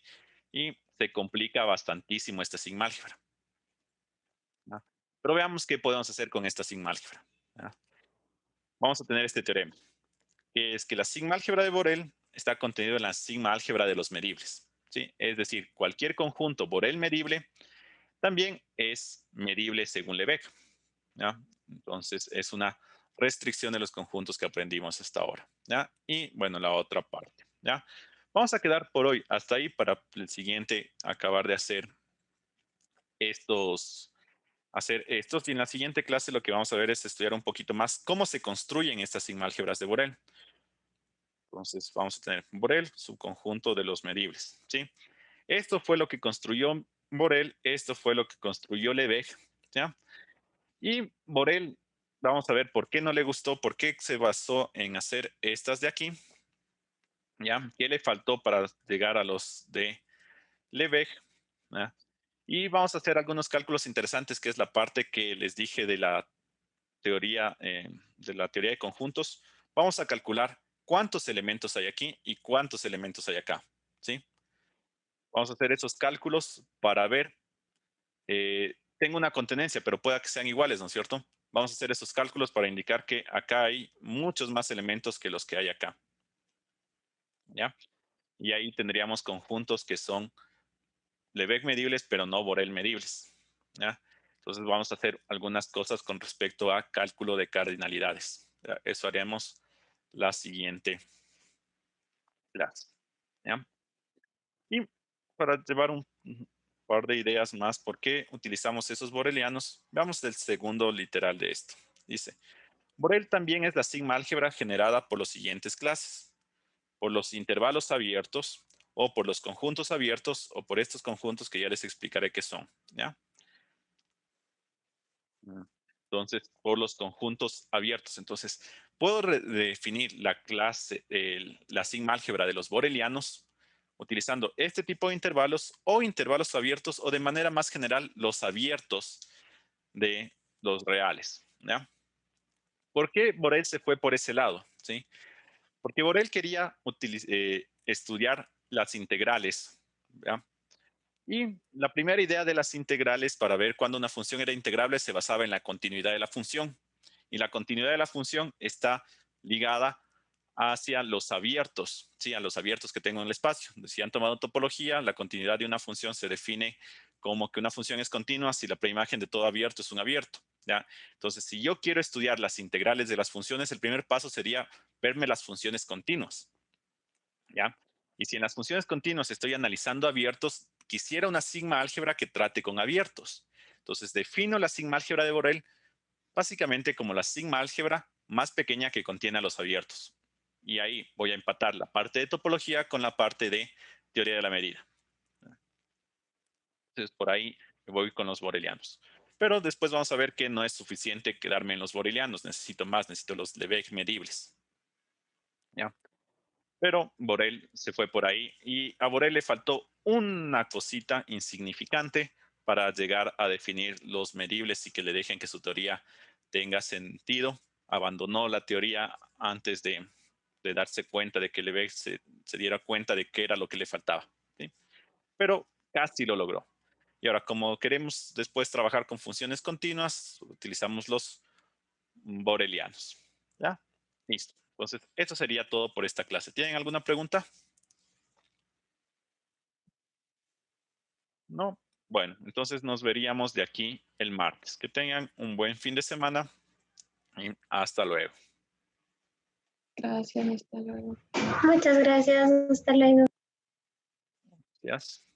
Y se complica bastantísimo esta sigma álgebra, ¿no? Pero veamos qué podemos hacer con esta sigma álgebra, ¿no? Vamos a tener este teorema, que es que la sigma álgebra de Borel está contenido en la sigma álgebra de los medibles, ¿sí? Es decir, cualquier conjunto Borel medible también es medible según Lebesgue, ¿ya? Entonces, es una restricción de los conjuntos que aprendimos hasta ahora, ¿ya? Y bueno, la otra parte, ¿ya? Vamos a quedar por hoy hasta ahí para el siguiente acabar de estos, hacer estos. Y en la siguiente clase lo que vamos a ver es estudiar un poquito más cómo se construyen estas sigma álgebras de Borel. Entonces, vamos a tener Borel, subconjunto de los medibles, ¿sí? Esto fue lo que construyó Borel, esto fue lo que construyó Lebesgue, ¿ya? Y Borel, vamos a ver por qué no le gustó, por qué se basó en hacer estas de aquí, ¿ya? ¿Qué le faltó para llegar a los de Lebesgue? ¿Ya? Y vamos a hacer algunos cálculos interesantes, que es la parte que les dije de la teoría de conjuntos. Vamos a calcular cuántos elementos hay aquí y cuántos elementos hay acá, ¿sí? Vamos a hacer esos cálculos para ver, tengo una contenencia, pero pueda que sean iguales, ¿no es cierto? Vamos a hacer esos cálculos para indicar que acá hay muchos más elementos que los que hay acá, ¿ya? Y ahí tendríamos conjuntos que son Lebesgue medibles, pero no Borel medibles, ¿ya? Entonces vamos a hacer algunas cosas con respecto a cálculo de cardinalidades. ¿Ya? Eso haremos la siguiente clase, ¿ya? Y para llevar un par de ideas más, ¿por qué utilizamos esos borelianos? Veamos el segundo literal de esto. Dice, Borel también es la sigma álgebra generada por los siguientes clases, por los intervalos abiertos, o por los conjuntos abiertos, o por estos conjuntos que ya les explicaré qué son, ¿ya? Entonces, por los conjuntos abiertos. Entonces, puedo definir la clase, la sigma álgebra de los borelianos utilizando este tipo de intervalos o intervalos abiertos o de manera más general los abiertos de los reales, ¿ya? ¿Por qué Borel se fue por ese lado? ¿Sí? Porque Borel quería estudiar las integrales. ¿Ya? Y la primera idea de las integrales para ver cuándo una función era integrable se basaba en la continuidad de la función. Y la continuidad de la función está ligada hacia los abiertos, ¿sí? A los abiertos que tengo en el espacio. Si han tomado topología, la continuidad de una función se define como que una función es continua si la preimagen de todo abierto es un abierto. ¿Ya? Entonces, si yo quiero estudiar las integrales de las funciones, el primer paso sería verme las funciones continuas. ¿Ya? Y si en las funciones continuas estoy analizando abiertos, quisiera una sigma álgebra que trate con abiertos. Entonces, defino la sigma álgebra de Borel básicamente como la sigma álgebra más pequeña que contiene a los abiertos. Y ahí voy a empatar la parte de topología con la parte de teoría de la medida. Entonces, por ahí voy con los borelianos. Pero después vamos a ver que no es suficiente quedarme en los borelianos. Necesito más, necesito los Lebesgue medibles. ¿Ya? Pero Borel se fue por ahí y a Borel le faltó una cosita insignificante para llegar a definir los medibles y que le dejen que su teoría tenga sentido. Abandonó la teoría antes de darse cuenta de que Lebesgue se diera cuenta de qué era lo que le faltaba. ¿Sí? Pero casi lo logró. Y ahora, como queremos después trabajar con funciones continuas, utilizamos los borelianos. ¿Ya? Listo. Entonces, eso sería todo por esta clase. ¿Tienen alguna pregunta? No. Bueno, entonces nos veríamos de aquí el martes. Que tengan un buen fin de semana y hasta luego. Gracias, hasta luego. Muchas gracias, hasta luego. Gracias.